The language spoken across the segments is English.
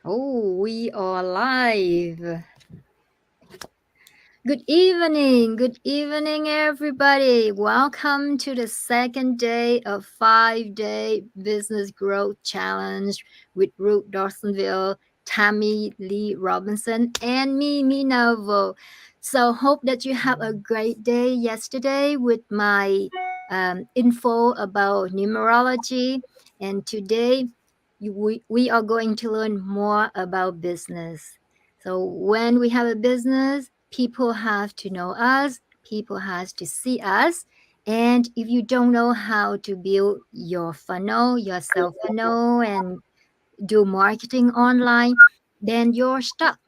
Oh, we are live. Good evening, everybody. Welcome to the second day of 5-day business growth challenge with Ruth Dawsonville, Tammy Lee Robinson, and me, Novo. So, hope that you have a great day yesterday with my info about numerology, and today we are going to learn more about business. So when we have a business, people have to know us, people has to see us. And if you don't know how to build your funnel, your self funnel, and do marketing online, then you're stuck,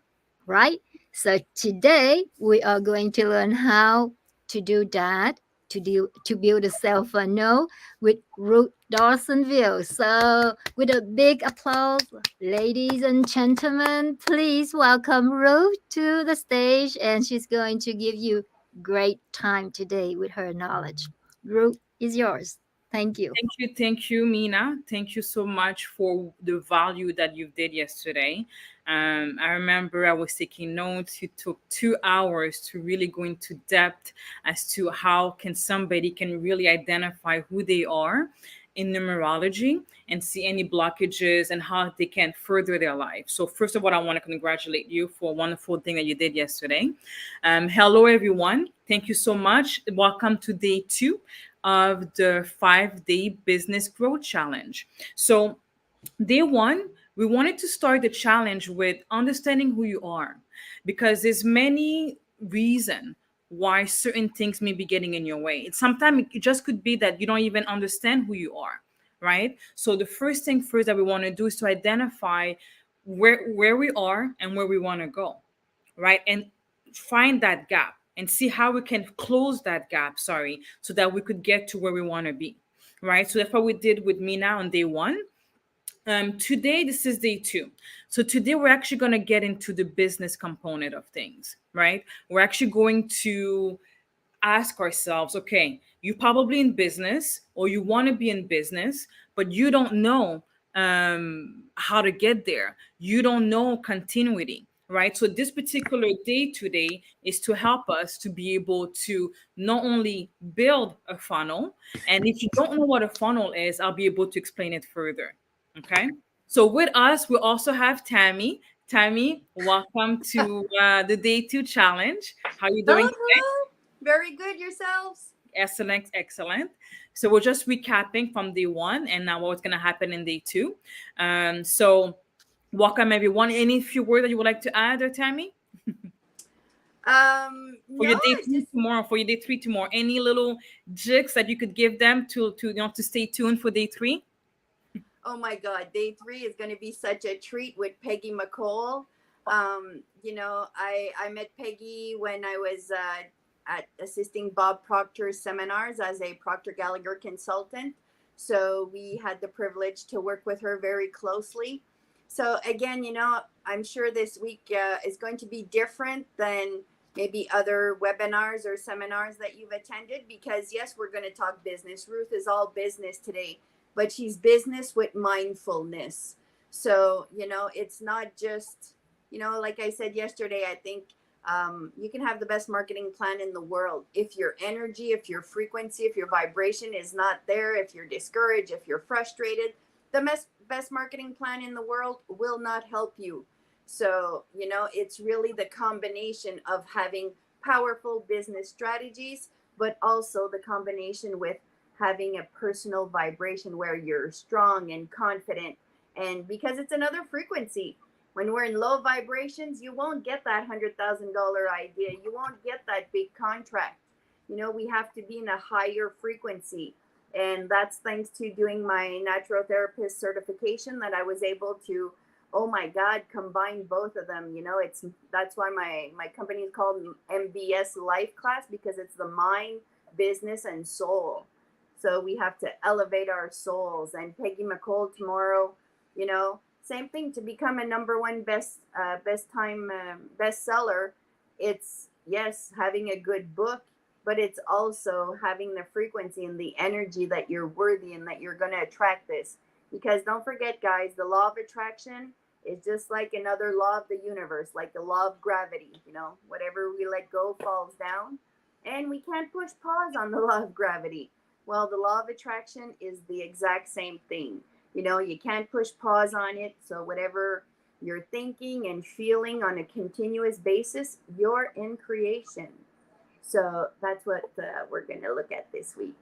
right? So today we are going to learn how to do that, to build a self funnel with Ruth Dawsonville. So with a big applause, ladies and gentlemen, please welcome Ruth to the stage, and she's going to give you great time today with her knowledge. Ruth is yours. Thank you. Thank you, Mina. Thank you so much for the value that you did yesterday. I remember I was taking notes. You took 2 hours to really go into depth as to how can somebody can really identify who they are in numerology and see any blockages and how they can further their life. So first of all, I want to congratulate you for a wonderful thing that you did yesterday. Hello, everyone. Thank you so much. Welcome to day two of the 5-day business growth challenge. So, day one, we wanted to start the challenge with understanding who you are because there's many reasons why certain things may be getting in your way. Sometimes it just could be that you don't even understand who you are, right? So the first thing first that we want to do is to identify where we are and where we want to go, right? And find that gap and see how we can close that gap, sorry, so that we could get to where we want to be, right? So that's what we did with Mina on day one. Today, this is day two. So today, we're actually going to get into the business component of things, right? We're actually going to ask ourselves, okay, you're probably in business or you want to be in business, but you don't know how to get there. You don't know continuity, right? So this particular day today is to help us to be able to not only build a funnel, and if you don't know what a funnel is, I'll be able to explain it further. Okay. So with us, we also have Tammy. Tammy, welcome to the day two challenge. How are you Hello, doing today? hello. Very good yourselves. Excellent, excellent. So we're just recapping from day one and now what's going to happen in day two. So welcome everyone. Any few words that you would like to add, Tammy, for No, your day it's three just tomorrow? For your day three tomorrow, any little jigs that you could give them to to stay tuned for day three? oh my god, day 3 is going to be such a treat with Peggy McCall. I met Peggy when I was at assisting Bob Proctor's seminars as a Proctor Gallagher consultant. So we had the privilege to work with her very closely. So again, I'm sure this week is going to be different than maybe other webinars or seminars that you've attended because yes, we're going to talk business. Ruth is all business today, but she's business with mindfulness. So, it's not just, like I said yesterday, I think you can have the best marketing plan in the world. If your energy, if your frequency, if your vibration is not there, if you're discouraged, if you're frustrated, the best marketing plan in the world will not help you. So, it's really the combination of having powerful business strategies, but also the combination with having a personal vibration where you're strong and confident. And because it's another frequency, when we're in low vibrations, you won't get that $100,000 idea. You won't get that big contract. We have to be in a higher frequency. And that's thanks to doing my natural therapist certification that I was able to, oh my God, combine both of them. That's why my company is called MBS Life Class, because it's the mind, business, and soul. So we have to elevate our souls. And Peggy McCall tomorrow, same thing, to become a number one best time bestseller. It's, yes, having a good book, but it's also having the frequency and the energy that you're worthy and that you're going to attract this. Because don't forget, guys, the law of attraction It's just like another law of the universe, like the law of gravity. Whatever we let go falls down, and we can't push pause on the law of gravity. Well, the law of attraction is the exact same thing. You can't push pause on it. So whatever you're thinking and feeling on a continuous basis, you're in creation. So that's what we're going to look at this week.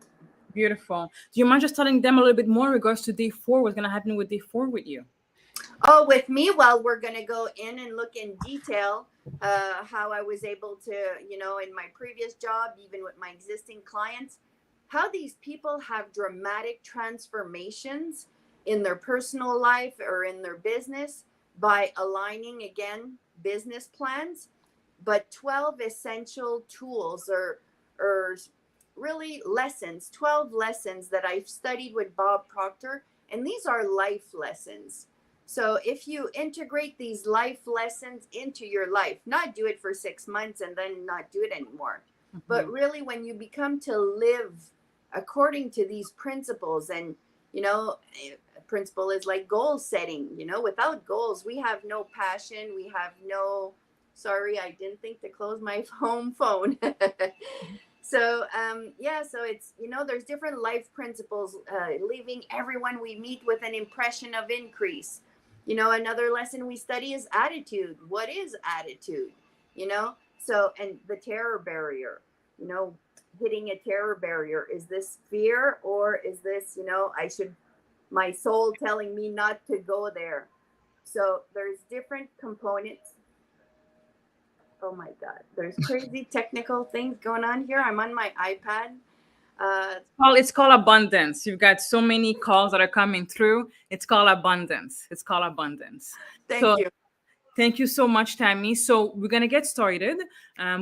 Beautiful. Do you mind just telling them a little bit more in regards to day 4? What's going to happen with day 4 with you? Oh, with me? Well, we're going to go in and look in detail how I was able to, in my previous job, even with my existing clients, how these people have dramatic transformations in their personal life or in their business by aligning, again, business plans. But 12 essential tools or really lessons, 12 lessons that I've studied with Bob Proctor. And these are life lessons. So if you integrate these life lessons into your life, not do it for 6 months and then not do it anymore, but really when you become to live according to these principles, and a principle is like goal setting. Without goals, we have no passion, we have no, sorry, I didn't think to close my home phone. So so it's, there's different life principles, leaving everyone we meet with an impression of increase. Another lesson we study is attitude. What is attitude? So, and the terror barrier, hitting a terror barrier. Is this fear, or is this, my soul telling me not to go there? So there's different components. Oh my God, there's crazy technical things going on here. I'm on my iPad. It's called abundance. You've got so many calls that are coming through. It's called abundance. Thank you. Thank you so much, Tammy. So we're going to get started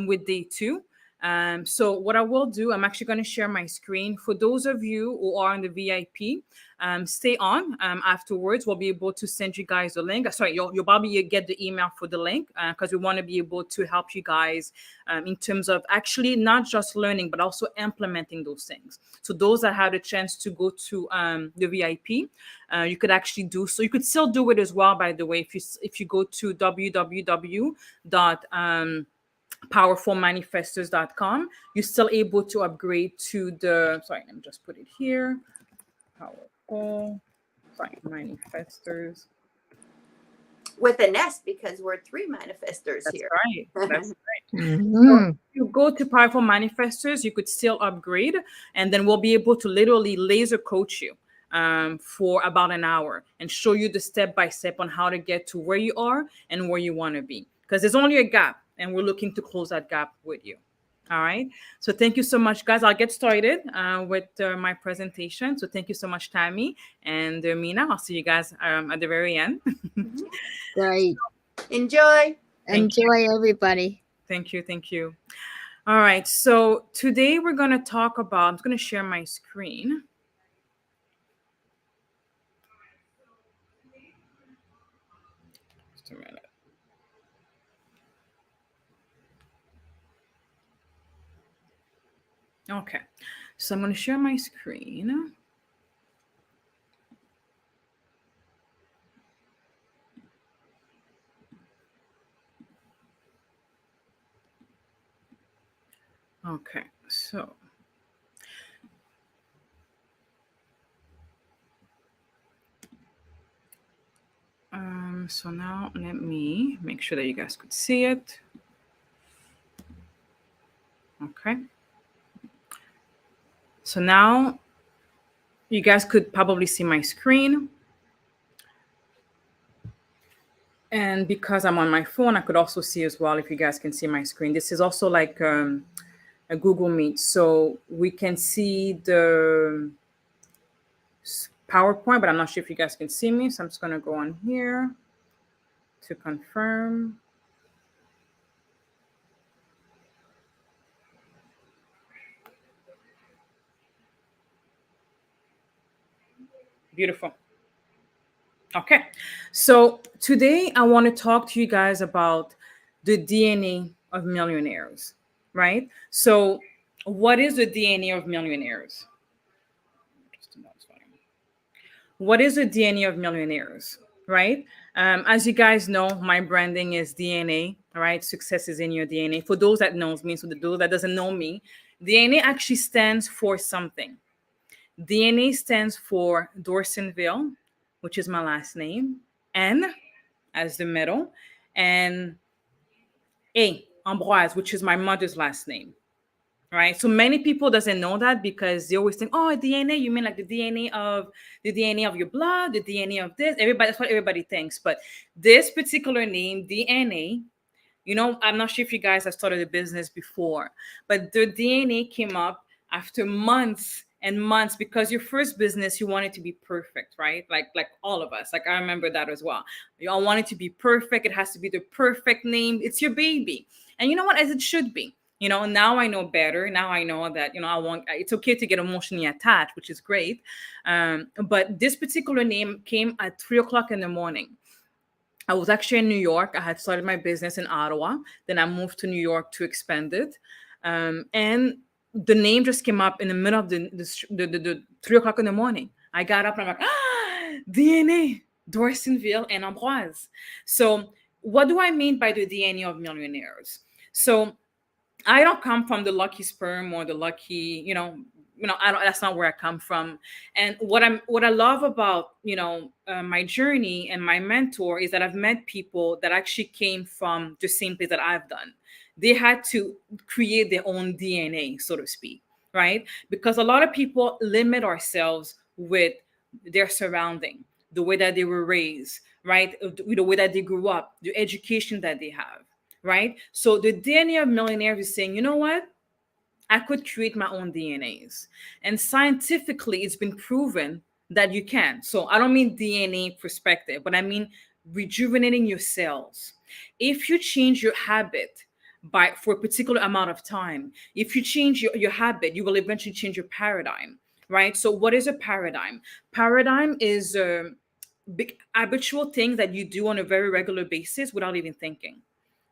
with day 2. So what I will do, I'm actually going to share my screen. For those of you who are in the VIP, stay on. Afterwards, we'll be able to send you guys a link. Sorry, you'll probably get the email for the link because we want to be able to help you guys in terms of actually not just learning, but also implementing those things. So those that had a chance to go to the VIP, you could actually do so. You could still do it as well, by the way, if you go to www.powerfulmanifestors.com, you're still able to upgrade to the, sorry, let me just put it here. Powerful Manifestors. With an S, because we're 3 manifestors here. That's right. So if you go to Powerful Manifestors, you could still upgrade, and then we'll be able to literally laser coach you for about an hour and show you the step-by-step on how to get to where you are and where you want to be. Because there's only a gap, and we're looking to close that gap with you. All right. So thank you so much, guys. I'll get started with my presentation. So thank you so much, Tammy and Mina. I'll see you guys at the very end. Great. Enjoy, everybody. Thank you. All right. So today we're going to talk about, I'm going to share my screen. Just a minute. Okay, so I'm going to share my screen. Okay, so now let me make sure that you guys could see it. Okay. So now you guys could probably see my screen. And because I'm on my phone, I could also see as well if you guys can see my screen. This is also like a Google Meet. So we can see the PowerPoint, but I'm not sure if you guys can see me. So I'm just going to go on here to confirm. Beautiful. Okay, so today I want to talk to you guys about the DNA of millionaires, right? So what is the DNA of millionaires? What is the DNA of millionaires, right? As you guys know, my branding is DNA, right? Success is in your DNA. For those that knows me, so those that doesn't know me, DNA actually stands for something. DNA stands for Dorsonville, which is my last name, N as the middle, and A, Ambroise, which is my mother's last name, right? So many people doesn't know that because they always think, oh, DNA, you mean like the DNA of your blood, the DNA of this. Everybody, that's what everybody thinks. But this particular name, DNA, I'm not sure if you guys have started a business before, but the DNA came up after months and months because your first business, you want it to be perfect, right? Like all of us. Like I remember that as well. You all want it to be perfect. It has to be the perfect name. It's your baby. And you know what? As it should be. Now I know better. Now I know that, it's okay to get emotionally attached, which is great. But this particular name came at 3 o'clock in the morning. I was actually in New York. I had started my business in Ottawa. Then I moved to New York to expand it. And the name just came up in the middle of the 3 o'clock in the morning. I got up and I'm like, DNA, Dorsonville and Ambroise. So what do I mean by the DNA of millionaires? So I don't come from the lucky sperm or the lucky, I don't. That's not where I come from. And what I love about my journey and my mentor is that I've met people that actually came from the same place that I've done. They had to create their own DNA, so to speak, right? Because a lot of people limit ourselves with their surrounding, the way that they were raised, right? The way that they grew up, the education that they have, right? So the DNA of millionaires is saying, you know what? I could create my own DNAs. And scientifically, it's been proven that you can. So I don't mean DNA perspective, but I mean rejuvenating your cells. If you change your habit for a particular amount of time, if you change your habit, you will eventually change your paradigm, right? So what is a paradigm? Paradigm is a big habitual thing that you do on a very regular basis without even thinking,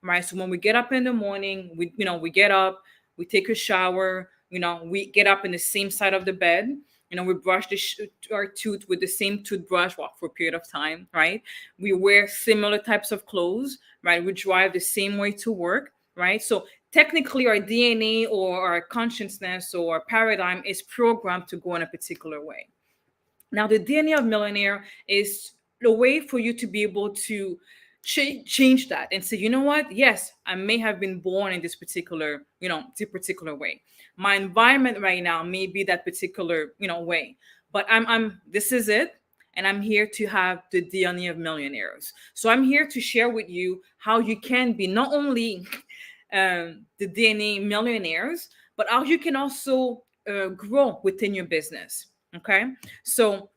right? So when we get up in the morning, we get up, we take a shower, we get up in the same side of the bed, we brush our tooth with the same toothbrush for a period of time, right? We wear similar types of clothes, right? We drive the same way to work, right? So technically our DNA or our consciousness or our paradigm is programmed to go in a particular way. Now, the DNA of millionaire is a way for you to be able to change that and say, you know what? Yes, I may have been born in this particular way. My environment right now may be that particular, way, but this is it. And I'm here to have the DNA of millionaires. So I'm here to share with you how you can be not only the DNA millionaires, but how you can also grow within your business. Okay. So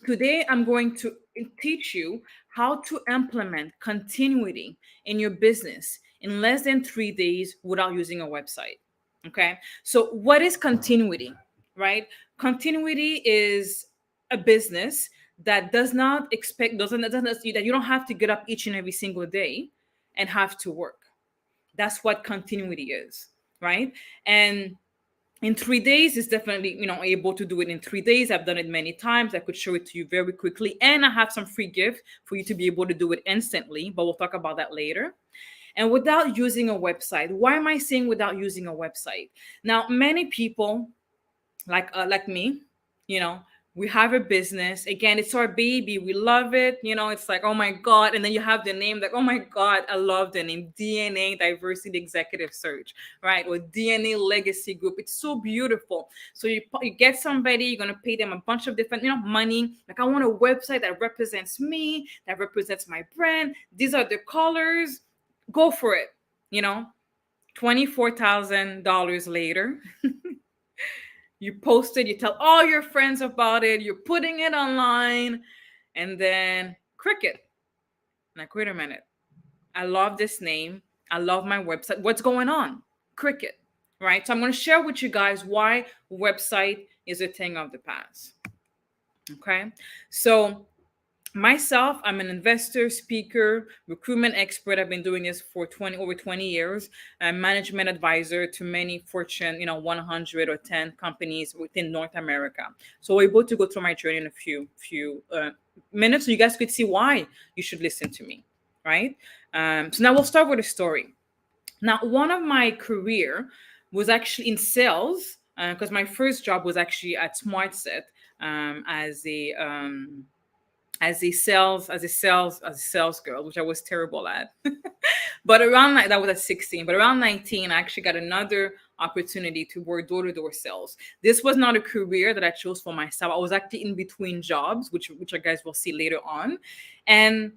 today I'm going to teach you how to implement continuity in your business in less than 3 days without using a website. Okay. So what is continuity, right? Continuity is a business that does not expect, doesn't that you don't have to get up each and every single day and have to work. That's what continuity is, right? And in 3 days is definitely able to do it in 3 days. I've done it many times. I could show it to you very quickly, and I have some free gift for you to be able to do it instantly, but we'll talk about that later. And without using a website. Why am I saying without using a website? Now, many people like me, we have a business. Again, it's our baby. We love it. It's like, oh my God. And then you have the name like, oh my God, I love the name DNA Diversity Executive Search, right? Or DNA Legacy Group. It's so beautiful. So you get somebody, you're going to pay them a bunch of different, money. Like, I want a website that represents me, that represents my brand. These are the colors. Go for it. $24,000 later. You post it, you tell all your friends about it, you're putting it online, and then cricket. Like, wait a minute. I love this name. I love my website. What's going on? Cricket, right? So I'm going to share with you guys why website is a thing of the past. Okay. So myself, I'm an investor, speaker, recruitment expert. I've been doing this for over 20 years. I'm management advisor to many Fortune, 100 or 10 companies within North America. So we're able to go through my journey in a few minutes so you guys could see why you should listen to me, right? So now we'll start with a story. Now, one of my career was actually in sales because my first job was actually at SmartSet as a sales girl, which I was terrible at. But around like that was at 16. But around 19, I actually got another opportunity to work door-to-door sales. This was not a career that I chose for myself. I was actually in between jobs, which you guys will see later on. And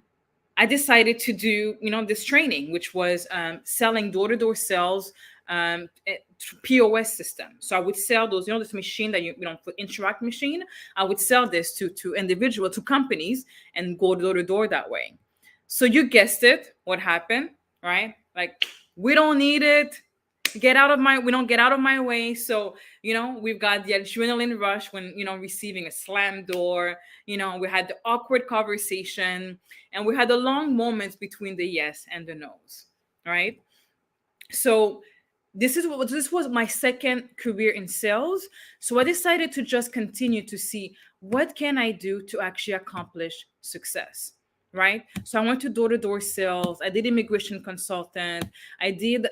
I decided to do, this training, which was selling door-to-door sales, POS system. So I would sell those, this machine that for Interact machine. I would sell this to individual, to companies, and go door to door that way. So you guessed it. What happened, right? Like, we don't need it. We don't get out of my way. So, we've got the adrenaline rush when, receiving a slam door, we had the awkward conversation, and we had the long moments between the yes and the no's, right? So this was my second career in sales. So I decided to just continue to see what can I do to actually accomplish success. Right. So I went to door-to-door sales. I did immigration consultant. I did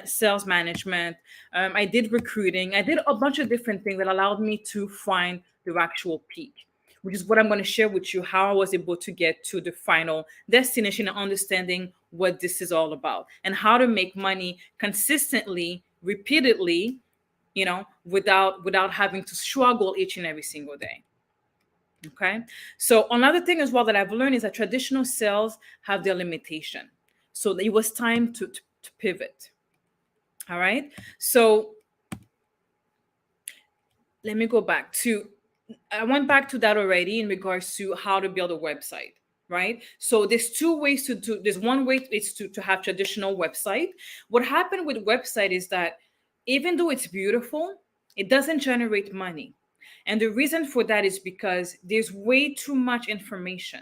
sales management. I did recruiting. I did a bunch of different things that allowed me to find the actual peak, which is what I'm going to share with you, how I was able to get to the final destination and understanding what this is all about and how to make money consistently, repeatedly, without having to struggle each and every single day. Okay. So another thing as well that I've learned is that traditional sales have their limitation. So it was time to pivot. All right. So let me go back to, I went back to that already in regards to how to build a website, right? So there's two ways to do. There's one way is to have traditional website. What happened with website is that even though it's beautiful, it doesn't generate money. And the reason for that is because there's way too much information,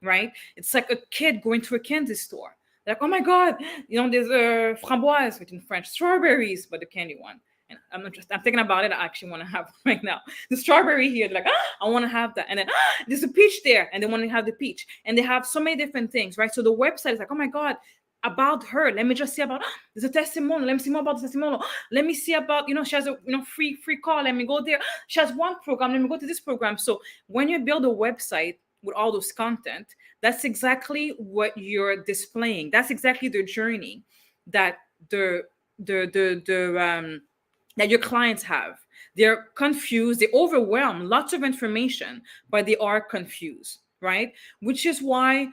right? It's like a kid going to a candy store. Like, oh my God, there's a framboise, which in French, strawberries, but the candy one. And I'm thinking about it. I actually want to have right now the strawberry here. They're like, I want to have that. And then there's a peach there, and they want to have the peach. And they have so many different things, right? So the website is like, oh my God, about her. Let me just see about, there's a testimonial. Let me see more about the testimonial. Let me see about, she has a free call. Let me go there. She has one program. Let me go to this program. So when you build a website with all those content, that's exactly what you're displaying. That's exactly the journey that that your clients have. They're confused, they're overwhelmed, lots of information, but they are confused, right? Which is why,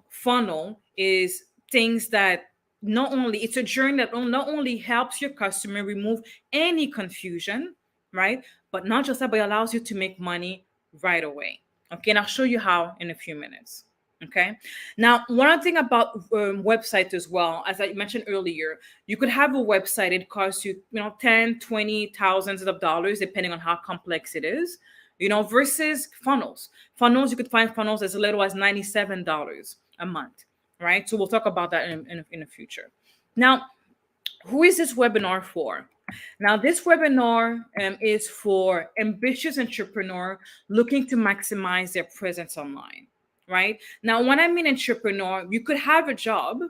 funnel is things that it's a journey that not only helps your customer remove any confusion, right? But not just that, but it allows you to make money right away. Okay, and I'll show you how in a few minutes. Okay. Now, one thing about websites as well, as I mentioned earlier, you could have a website. It costs you, 10, 20, thousands of dollars, depending on how complex it is, versus funnels. Funnels, you could find funnels as little as $97 a month, right? So we'll talk about that in the future. Now, who is this webinar for? Now, this webinar is for ambitious entrepreneurs looking to maximize their presence online. Right? Now, when I mean entrepreneur, you could have a job,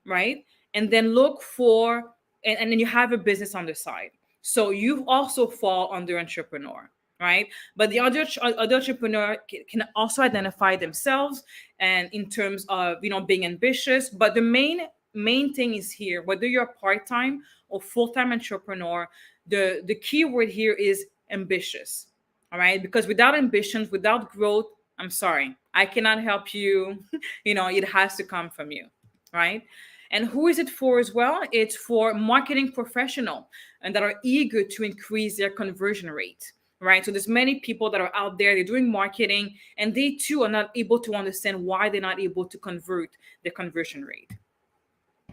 right? And then look for, and then you have a business on the side. So you also fall under entrepreneur, right? But the other entrepreneur can also identify themselves and in terms of, being ambitious. But the main thing is here, whether you're a part-time or full-time entrepreneur, the key word here is ambitious, all right? Because without ambitions, without growth, I'm sorry, I cannot help you. It has to come from you, right? And who is it for as well? It's for marketing professionals and that are eager to increase their conversion rate, right? So there's many people that are out there, they're doing marketing, and they too are not able to understand why they're not able to convert their conversion rate,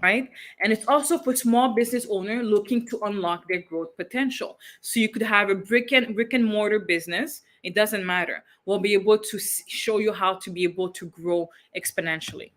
right? And it's also for small business owners looking to unlock their growth potential. So you could have a brick and mortar business. It doesn't matter. We'll be able to show you how to be able to grow exponentially.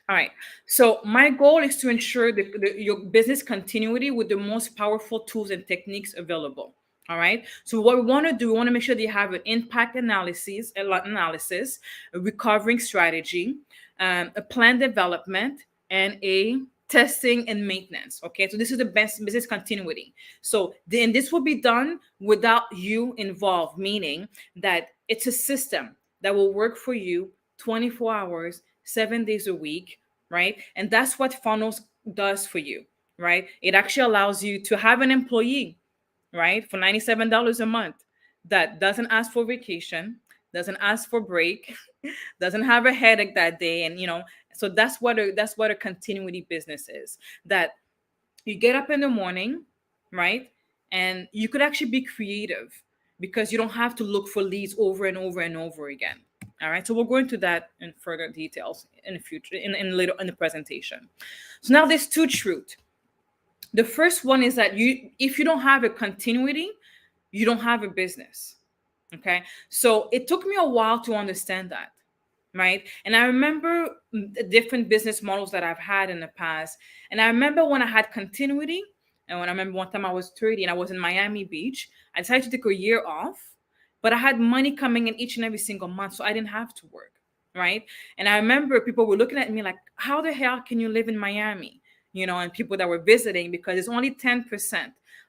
All right. So my goal is to ensure your business continuity with the most powerful tools and techniques available. All right. So what we want to do, we want to make sure that you have an impact analysis, a recovering strategy, a plan development, and a testing and maintenance. Okay. So this is the best business continuity. So then this will be done without you involved, meaning that it's a system that will work for you 24 hours, 7 days a week. Right. And that's what Funnels does for you. Right. It actually allows you to have an employee, right, for $97 a month that doesn't ask for vacation, doesn't ask for break, doesn't have a headache that day. And so that's what a continuity business is. That you get up in the morning, right? And you could actually be creative because you don't have to look for leads over and over and over again. All right. So we'll go into that in further details in the future, in later in the presentation. So now there's two truths. The first one is that if you don't have a continuity, you don't have a business. Okay. So it took me a while to understand that. Right. And I remember the different business models that I've had in the past. And I remember when I had continuity, and when I remember one time I was 30 and I was in Miami Beach, I decided to take a year off, but I had money coming in each and every single month. So I didn't have to work. Right. And I remember people were looking at me like, how the hell can you live in Miami? And people that were visiting, because it's only 10%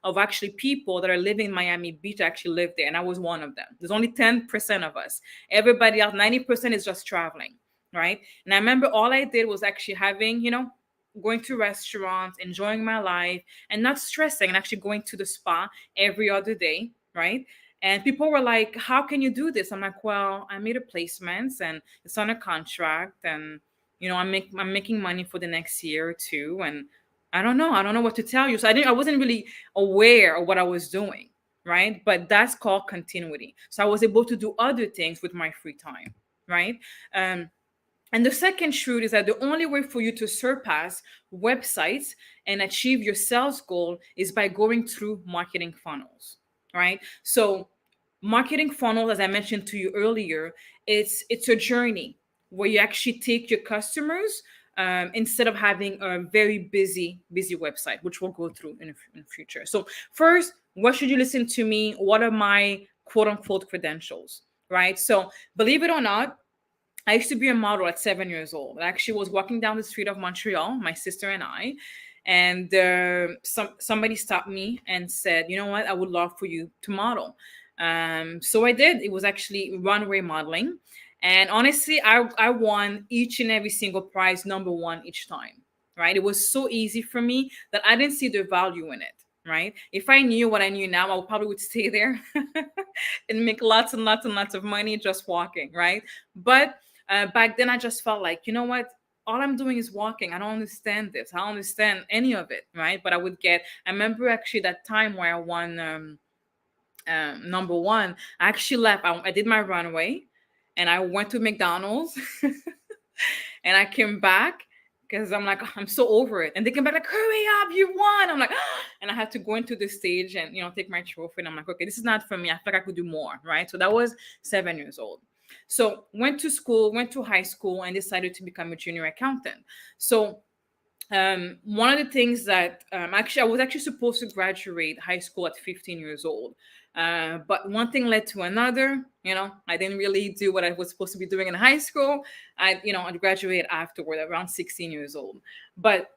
of actually people that are living in Miami Beach actually live there. And I was one of them. There's only 10% of us. Everybody else, 90% is just traveling, right? And I remember all I did was actually having, going to restaurants, enjoying my life, and not stressing, and actually going to the spa every other day, right? And people were like, how can you do this? I'm like, well, I made a placements and it's on a contract, and I'm making money for the next year or two, and I don't know what to tell you. So I wasn't really aware of what I was doing, right? But that's called continuity. So I was able to do other things with my free time, right? And the second truth is that the only way for you to surpass websites and achieve your sales goal is by going through marketing funnels, right? So marketing funnels, as I mentioned to you earlier, it's a journey where you actually take your customers, instead of having a very busy website, which we'll go through in the future. So first, what should you listen to me? What are my quote unquote credentials, right? So believe it or not, I used to be a model at 7 years old. I actually was walking down the street of Montreal, my sister and I, and somebody stopped me and said, you know what, I would love for you to model. So I did. It was actually runway modeling. And honestly, I won each and every single prize, number one each time, right? It was so easy for me that I didn't see the value in it, right? If I knew what I knew now, I probably would stay there and make lots and lots and lots of money just walking, right? But back then I just felt like, you know what? All I'm doing is walking. I don't understand this. I don't understand any of it, right? But I remember actually that time where I won number one. I actually left. I did my runway and I went to McDonald's and I came back because I'm like, I'm so over it. And they came back like, hurry up, you won. I'm like, and I had to go into the stage and, take my trophy. And I'm like, okay, this is not for me. I feel like I could do more, right? So that was 7 years old. So went to school, went to high school, and decided to become a junior accountant. So one of the things that I was actually supposed to graduate high school at 15 years old. But one thing led to another. I didn't really do what I was supposed to be doing in high school. I graduated afterward, around 16 years old. But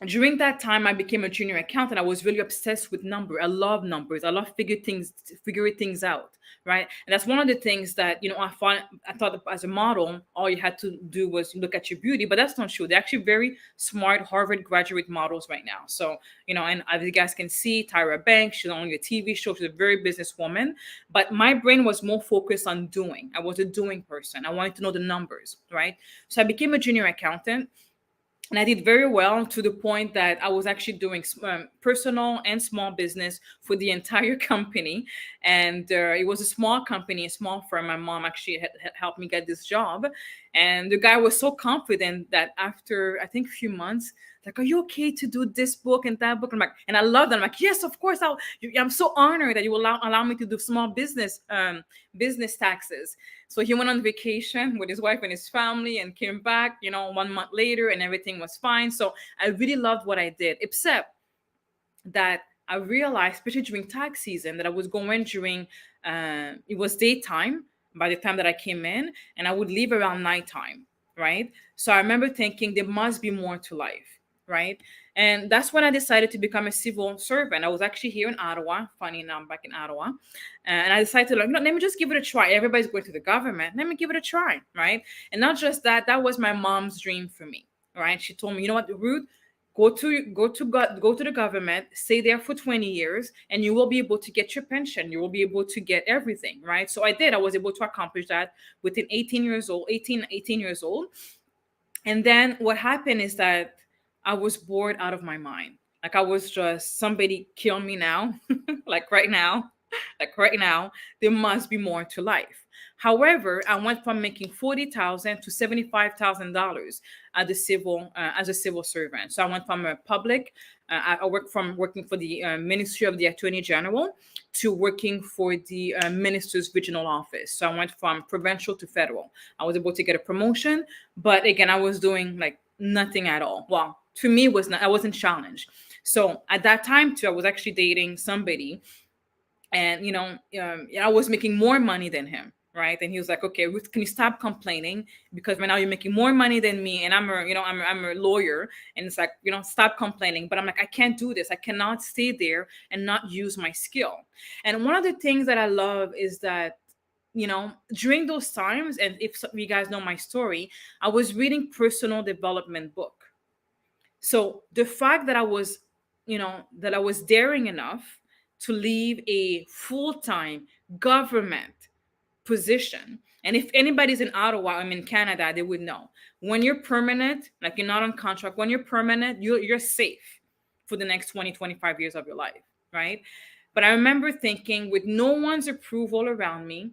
during that time, I became a junior accountant. I was really obsessed with numbers. I love numbers. I love figuring things out, right? And that's one of the things that I thought as a model, all you had to do was look at your beauty, but that's not true. They're actually very smart Harvard graduate models right now. So and as you guys can see, Tyra Banks, she's on your TV show. She's a very businesswoman. But my brain was more focused on doing. I was a doing person. I wanted to know the numbers, right? So I became a junior accountant. And I did very well, to the point that I was actually doing personal and small business for the entire company. And it was a small company, a small firm. My mom actually had helped me get this job. And the guy was so confident that after, I think, a few months, like, are you okay to do this book and that book? I'm like, and I love that. I'm like, yes, of course. I'm so honored that you will allow me to do small business taxes. So he went on vacation with his wife and his family and came back, 1 month later, and everything was fine. So I really loved what I did, except that I realized, especially during tax season, that I was going during it was daytime by the time that I came in, and I would leave around nighttime, right? So I remember thinking there must be more to life, right? And that's when I decided to become a civil servant. I was actually here in Ottawa. Funny enough, I'm back in Ottawa. And I decided to, like, no, let me just give it a try. Everybody's going to the government. Let me give it a try, right? And not just that, that was my mom's dream for me, right? She told me, you know what, Ruth, go to the government, stay there for 20 years, and you will be able to get your pension. You will be able to get everything, right? So I did. I was able to accomplish that within 18 years old. And then what happened is that I was bored out of my mind. Like I was just, somebody kill me now, like right now, like right now, there must be more to life. However, I went from making 40,000 to $75,000 as a civil servant. So I went from a public, I worked from working for the Ministry of the Attorney General to working for the Minister's Regional Office. So I went from provincial to federal. I was able to get a promotion, but again, I was doing like nothing at all. Well, to me, was not, I wasn't challenged. So at that time too, I was actually dating somebody, and I was making more money than him, right? And he was like, okay, Ruth, can you stop complaining, because right now you're making more money than me, and I'm a lawyer, and it's like, stop complaining. But I'm like, I can't do this. I cannot stay there and not use my skill. And one of the things that I love is that, during those times, and if some of you guys know my story, I was reading personal development book. So the fact that I was daring enough to leave a full-time government position. And if anybody's in Ottawa, I'm in Canada, they would know. When you're permanent, like you're not on contract, when you're permanent, you're safe for the next 20, 25 years of your life, right? But I remember thinking, with no one's approval around me,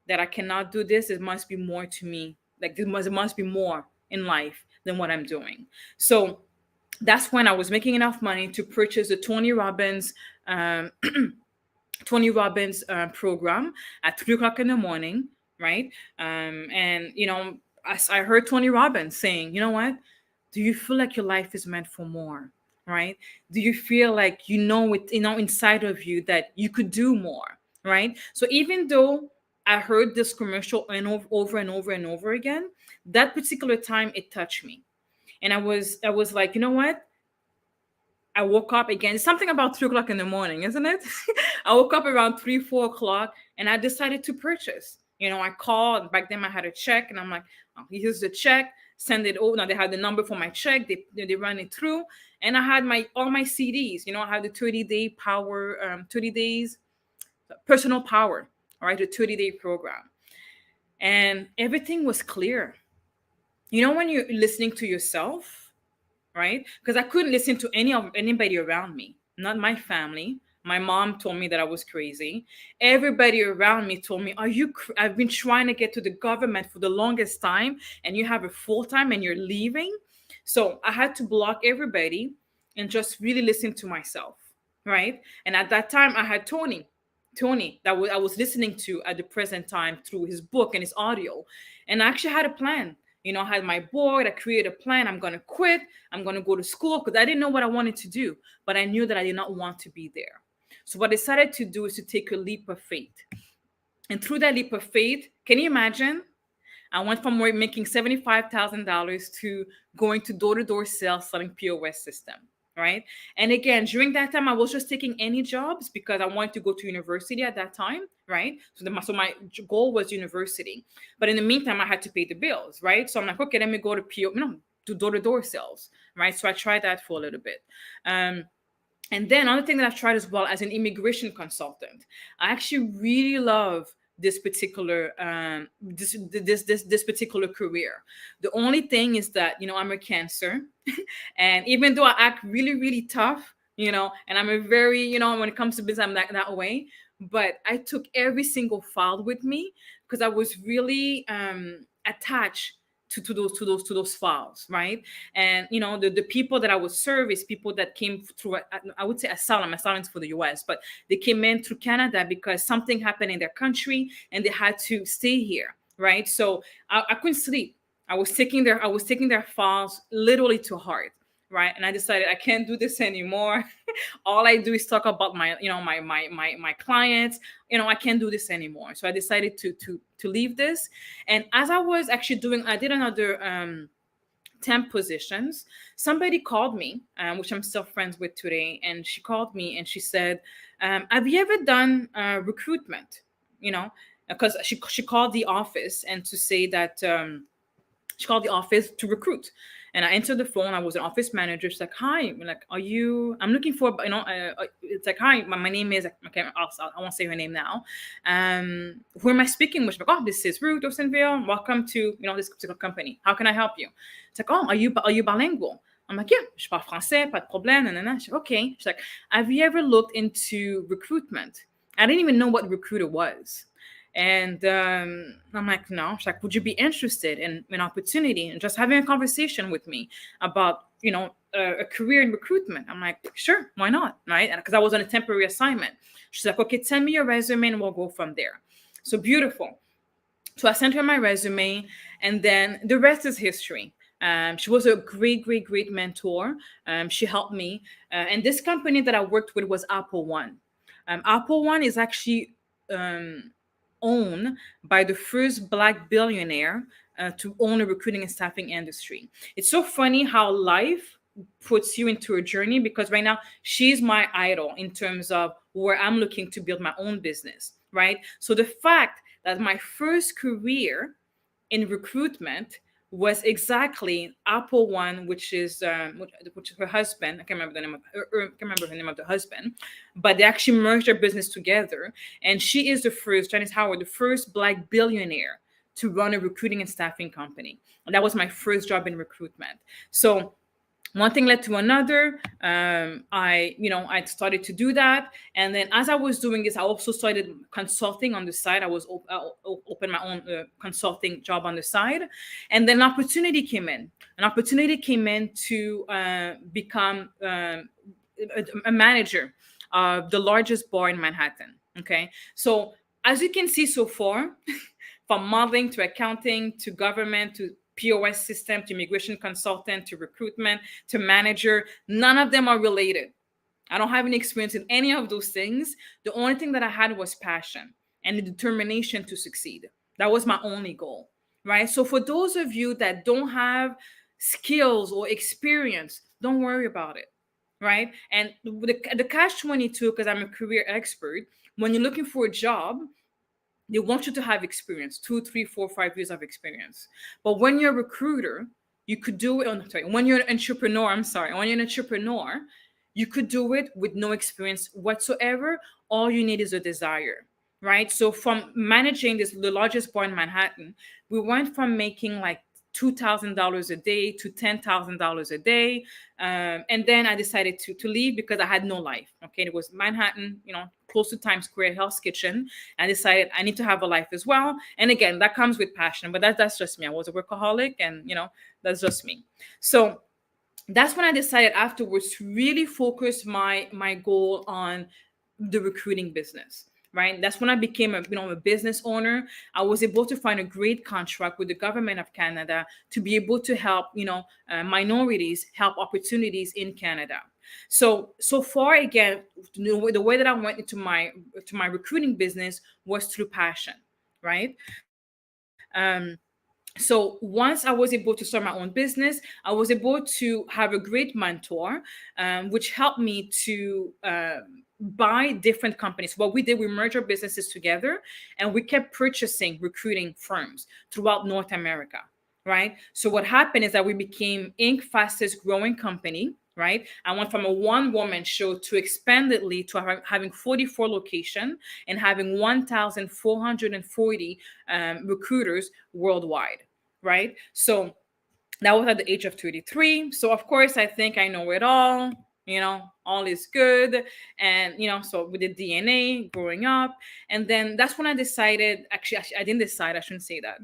that I cannot do this. It must be more to me. Like it must be more in life than what I'm doing. So that's when I was making enough money to purchase the Tony Robbins program at 3 o'clock in the morning, right? And as I heard Tony Robbins saying, you know what? Do you feel like your life is meant for more, right? Do you feel like inside of you that you could do more, right? So even though I heard this commercial over and over and over again, that particular time it touched me. And I was like, you know what? I woke up again. It's something about 3 o'clock in the morning, isn't it? I woke up around 3, 4 o'clock, and I decided to purchase. I called. Back then I had a check, and I'm like, oh, here's the check. Send it over. Now they had the number for my check. They ran it through, and I had all my CDs. I had the 30-day power, 30 days personal power. All right, the 30-day program, and everything was clear. When you're listening to yourself, right? Because I couldn't listen to anybody around me, not my family. My mom told me that I was crazy. Everybody around me told me, I've been trying to get to the government for the longest time, and you have a full-time and you're leaving. So I had to block everybody and just really listen to myself, right? And at that time, I had Tony that I was listening to at the present time through his book and his audio. And I actually had a plan. I had my board. I created a plan. I'm going to quit. I'm going to go to school, because I didn't know what I wanted to do, but I knew that I did not want to be there. So what I decided to do is to take a leap of faith. And through that leap of faith, can you imagine? I went from making $75,000 to going to door-to-door sales, selling POS system, right? And again, during that time, I was just taking any jobs because I wanted to go to university at that time, right? So my goal was university. But in the meantime, I had to pay the bills, right? So I'm like, okay, let me go to to door-to-door sales, right? So I tried that for a little bit. And then another thing that I've tried as well as an immigration consultant, I actually really love this particular this particular career. The only thing is that I'm a Cancer, and even though I act really, really tough, and I'm a very when it comes to business, I'm that way. But I took every single file with me because I was really attached to those files, right? And the people that I would serve is people that came through, I would say asylum for the US, but they came in through Canada because something happened in their country and they had to stay here, right? So I couldn't sleep. I was taking their files literally to heart, right? And I decided I can't do this anymore. All I do is talk about my, my clients. I can't do this anymore. So I decided to leave this. And as I was actually doing, I did another temp positions. Somebody called me, which I'm still friends with today, and she called me and she said, "Have you ever done recruitment?" Because she called the office and to say that. She called the office to recruit, and I answered the phone. I was an office manager. She's like, "Hi, I'm like, are you? I'm looking for, it's like, hi, my name is, okay, I won't say her name now. Who am I speaking with?" She's like, "Oh, this is Ruth Dawsonville. Welcome to, this particular company. How can I help you?" It's like, "Oh, are you bilingual?" I'm like, "Yeah, je parle français, pas de problème." She's like, "Okay." She's like, "Have you ever looked into recruitment?" I didn't even know what recruiter was. And I'm like, "No." She's like, "Would you be interested in an opportunity and just having a conversation with me about, a career in recruitment?" I'm like, "Sure, why not?" Right? Because I was on a temporary assignment. She's like, "Okay, send me your resume and we'll go from there." So beautiful. So I sent her my resume, and then the rest is history. She was a great, great, great mentor. She helped me. And this company that I worked with was Apple One. Apple One is actually owned by the first Black billionaire to own a recruiting and staffing industry. It's so funny how life puts you into a journey, because right now she's my idol in terms of where I'm looking to build my own business, right? So the fact that my first career in recruitment was exactly Apple One, which is her husband. I can't remember the name of can't remember the name of the husband, but they actually merged their business together. And she is the first, Janice Howard, the first Black billionaire to run a recruiting and staffing company. And that was my first job in recruitment. So one thing led to another. I started to do that, and then as I was doing this, I also started consulting on the side. I was open my own consulting job on the side, and then an opportunity came in. An opportunity came in to become a manager of the largest bar in Manhattan. Okay, so as you can see so far, from modeling to accounting to government to POS system to immigration consultant to recruitment to manager, none of them are related. I don't have any experience in any of those things. The only thing that I had was passion and the determination to succeed. That was my only goal, right? So for those of you that don't have skills or experience, don't worry about it, right? And the catch-22, because I'm a career expert, when you're looking for a job, they want you to have experience, 2, 3, 4, 5 years of experience. But when you're a recruiter, you could do it when you're an entrepreneur, when you're an entrepreneur, you could do it with no experience whatsoever. All you need is a desire, right? So from managing the largest bar in Manhattan, we went from making like $2,000 a day to $10,000 a day. And then I decided to leave because I had no life. Okay. It was Manhattan, close to Times Square, Hell's Kitchen. I decided I need to have a life as well. And again, that comes with passion, but that's just me. I was a workaholic, and that's just me. So that's when I decided afterwards to really focus my goal on the recruiting business. Right. That's when I became a business owner. I was able to find a great contract with the government of Canada to be able to help, minorities, help opportunities in Canada. So far, again, the way that I went into my recruiting business was through passion. Right. So once I was able to start my own business, I was able to have a great mentor, which helped me to buy different companies. What we did, we merged our businesses together, and we kept purchasing recruiting firms throughout North America, right? So what happened is that we became Inc. fastest growing company. Right. I went from a one-woman show to expandedly to having 44 locations and having 1,440 recruiters worldwide. Right. So that was at the age of 33. So of course, I think I know it all. All is good. And, so with the DNA growing up. And then that's when I decided, actually, I didn't decide, I shouldn't say that.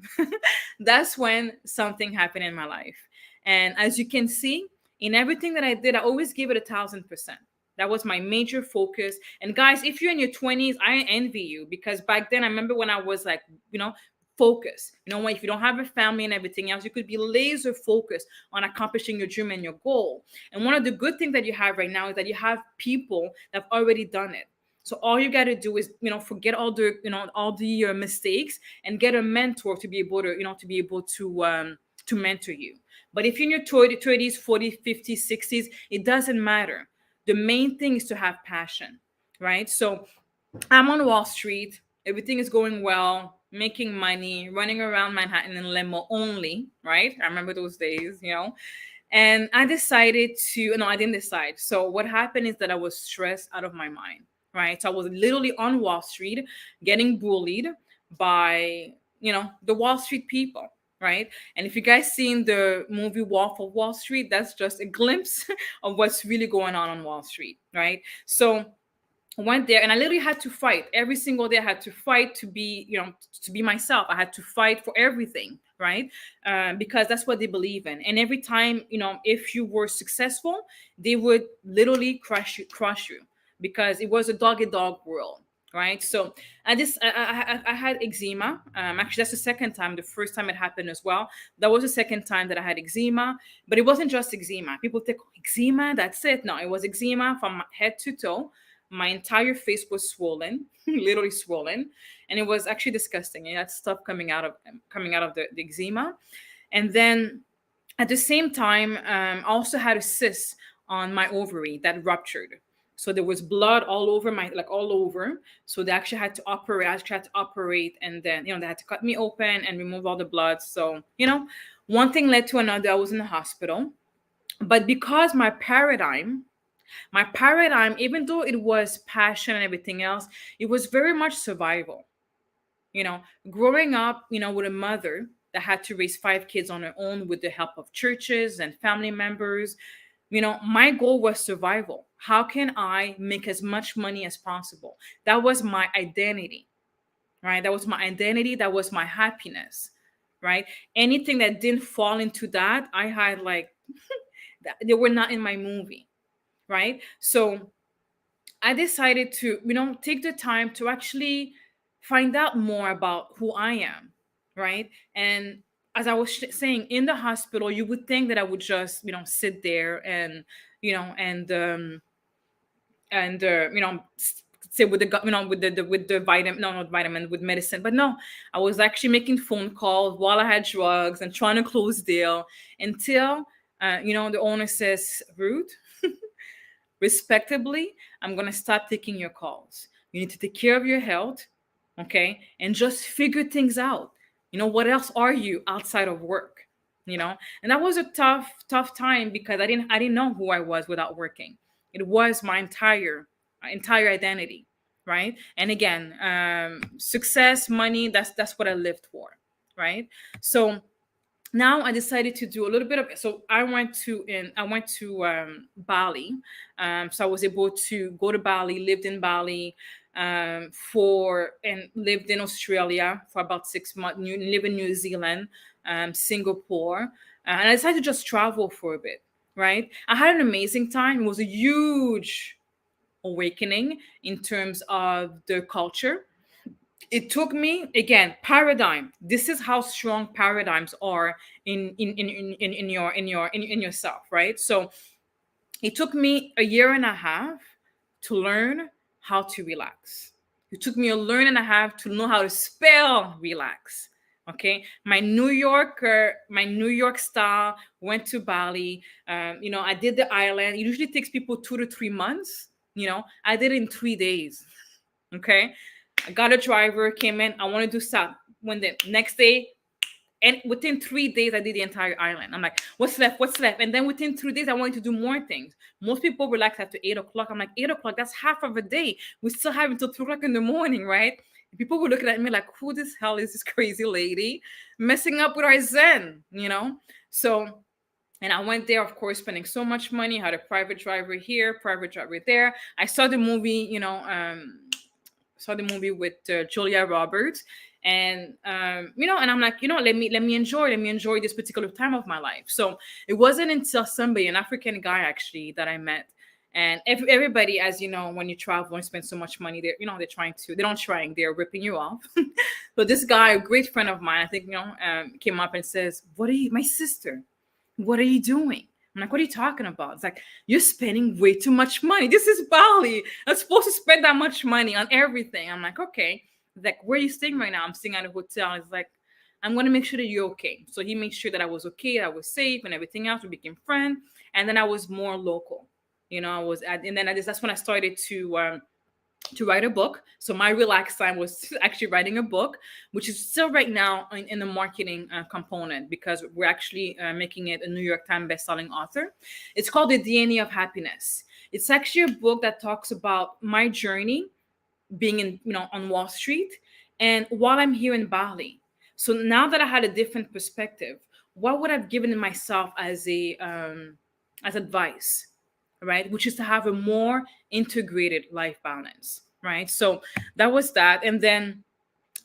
That's when something happened in my life. And as you can see, in everything that I did, I always give it 1,000%. That was my major focus. And guys, if you're in your 20s, I envy you, because back then I remember when I was like, focus. You know, if you don't have a family and everything else, you could be laser focused on accomplishing your dream and your goal. And one of the good things that you have right now is that you have people that have already done it. So all you got to do is, forget all the, all the mistakes and get a mentor to be able to mentor you. But if you're in your 30s, 40s, 50s, 60s, it doesn't matter. The main thing is to have passion, right? So I'm on Wall Street. Everything is going well, making money, running around Manhattan in limo only, right? I remember those days, And I decided to, no, I didn't decide. So what happened is that I was stressed out of my mind, right? So I was literally on Wall Street getting bullied by, the Wall Street people, right? And if you guys seen the movie Wolf of Wall Street, that's just a glimpse of what's really going on Wall Street, right? So went there and I literally had to fight every single day. I had to fight to be, to be myself. I had to fight for everything, right? Because that's what they believe in. And every time, if you were successful, they would literally crush you because it was a dog eat dog world, right? So I had eczema. Actually, that's the second time. The first time it happened as well. That was the second time that I had eczema, but it wasn't just eczema. People think eczema, that's it. No, it was eczema from head to toe. My entire face was swollen, literally swollen, and it was actually disgusting. It had stuff coming out of the eczema, and then at the same time, I also had a cyst on my ovary that ruptured. So there was blood all over all over. So they actually had to operate. I actually had to operate, and then they had to cut me open and remove all the blood. So one thing led to another. I was in the hospital, but because my paradigm, even though it was passion and everything else, it was very much survival. Growing up, with a mother that had to raise 5 kids on her own with the help of churches and family members, my goal was survival. How can I make as much money as possible? That was my identity, right? That was my identity. That was my happiness, right? Anything that didn't fall into that, I had they were not in my movie. Right. So I decided to, take the time to actually find out more about who I am. Right. And as I was saying, in the hospital, you would think that I would just, sit there and, say with the vitamin, no, not vitamin, with medicine. But no, I was actually making phone calls while I had drugs and trying to close deal until, the owner says, Ruth, respectably, I'm going to stop taking your calls. You need to take care of your health, okay? And just figure things out. What else are you outside of work? And that was a tough time because I didn't know who I was without working. It was my entire identity, right? And again, success, money, that's what I lived for, right? So now I decided to do a little bit of, so I went to Bali. So I was able to go to Bali, lived in Bali and lived in Australia for about 6 months, live in New Zealand, Singapore. And I decided to just travel for a bit, right? I had an amazing time. It was a huge awakening in terms of the culture. It took me, again, paradigm. This is how strong paradigms are in yourself, right? So it took me a year and a half to learn how to relax. It took me a year and a half to know how to spell relax. Okay, my New York style went to Bali. I did the island. It usually takes people 2 to 3 months. I did it in 3 days. Okay. I got a driver, came in. I want to do South. When the next day, and within 3 days, I did the entire island. I'm like, what's left? And then within 3 days, I wanted to do more things. Most people relax after 8 o'clock. I'm like, 8 o'clock, that's half of a day. We still have until 2 o'clock in the morning, right? People were looking at me like, who this hell is this crazy lady messing up with our Zen, So, and I went there, of course, spending so much money, had a private driver here, private driver there. I saw the movie, with Julia Roberts, and and I'm like, let me enjoy this particular time of my life. So it wasn't until somebody, an African guy actually, that I met, And everybody, as you know, when you travel and spend so much money, they're trying to, they're not trying, they're ripping you off. So this guy, a great friend of mine, I think, came up and says, "What are you, my sister? What are you doing?" I'm like, "What are you talking about?" It's like, "You're spending way too much money. This is Bali. I'm supposed to spend that much money on everything." I'm like, "Okay." He's like, "Where are you staying right now?" I'm staying at a hotel. He's like, "I'm going to make sure that you're okay." So he made sure that I was okay, I was safe, and everything else. We became friends. And then I was more local. I was at, and then that's when I started to write a book. So my relax time was actually writing a book, which is still right now in the marketing component, because we're actually making it a New York Times bestselling author. It's called The DNA of Happiness. It's actually a book that talks about my journey being on Wall Street and while I'm here in Bali. So now that I had a different perspective, what would I've given myself as advice, right? Which is to have a more integrated life balance, right? So that was that. And then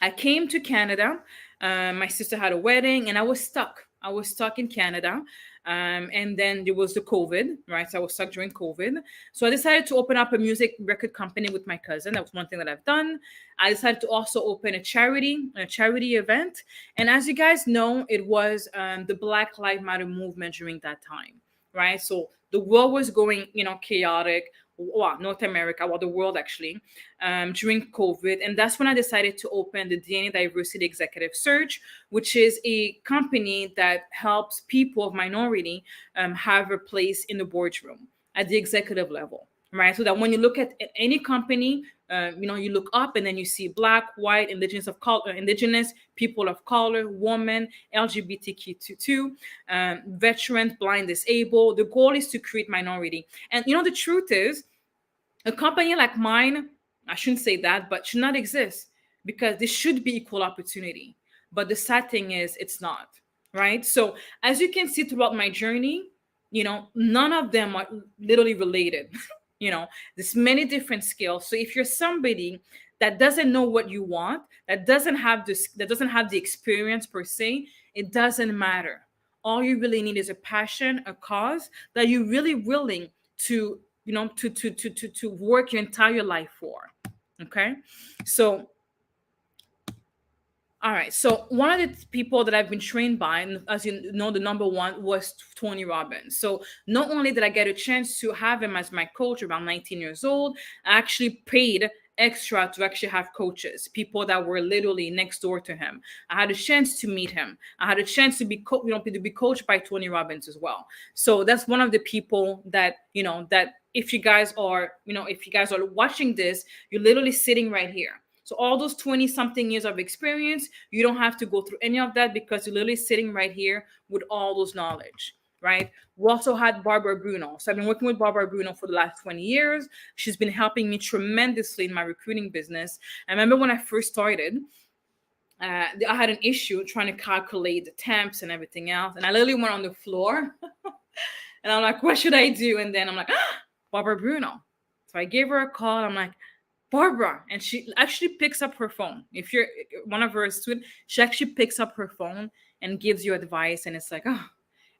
I came to Canada. My sister had a wedding, and I was stuck. I was stuck in Canada. And then there was the COVID, right? So I was stuck during COVID. So I decided to open up a music record company with my cousin. That was one thing that I've done. I decided to also open a charity event. And as you guys know, it was the Black Lives Matter movement during that time, right? So the world was going, chaotic. Well, North America, well, the world actually, during COVID. And that's when I decided to open the DNA Diversity Executive Search, which is a company that helps people of minority have a place in the boardroom at the executive level, right? So that when you look at any company, you look up and then you see Black, white, indigenous, people of color, women, LGBTQ2, veterans, blind, disabled. The goal is to create minority. And the truth is, a company like mine, I shouldn't say that, but should not exist, because this should be equal opportunity. But the sad thing is, it's not, right? So as you can see throughout my journey, none of them are literally related. There's many different skills. So if you're somebody that doesn't know what you want, that doesn't have the experience per se, it doesn't matter. All you really need is a passion, a cause that you're really willing to to work your entire life for. Okay. So all right. So one of the people that I've been trained by, and as you know, the number one was Tony Robbins. So not only did I get a chance to have him as my coach around 19 years old, I actually paid extra to actually have coaches, people that were literally next door to him. I had a chance to meet him. I had a chance to be to be coached by Tony Robbins as well. So that's one of the people that that if you guys are watching this, you're literally sitting right here. So all those 20 something years of experience, you don't have to go through any of that, because you're literally sitting right here with all those knowledge, right? We also had Barbara Bruno. So I've been working with Barbara Bruno for the last 20 years. She's been helping me tremendously in my recruiting business. I remember when I first started, I had an issue trying to calculate the temps and everything else. And I literally went on the floor and I'm like, what should I do? And then I'm like, Barbara Bruno. So I gave her a call. I'm like, Barbara, and she actually picks up her phone. If you're one of her students, she actually picks up her phone and gives you advice, and it's like, oh,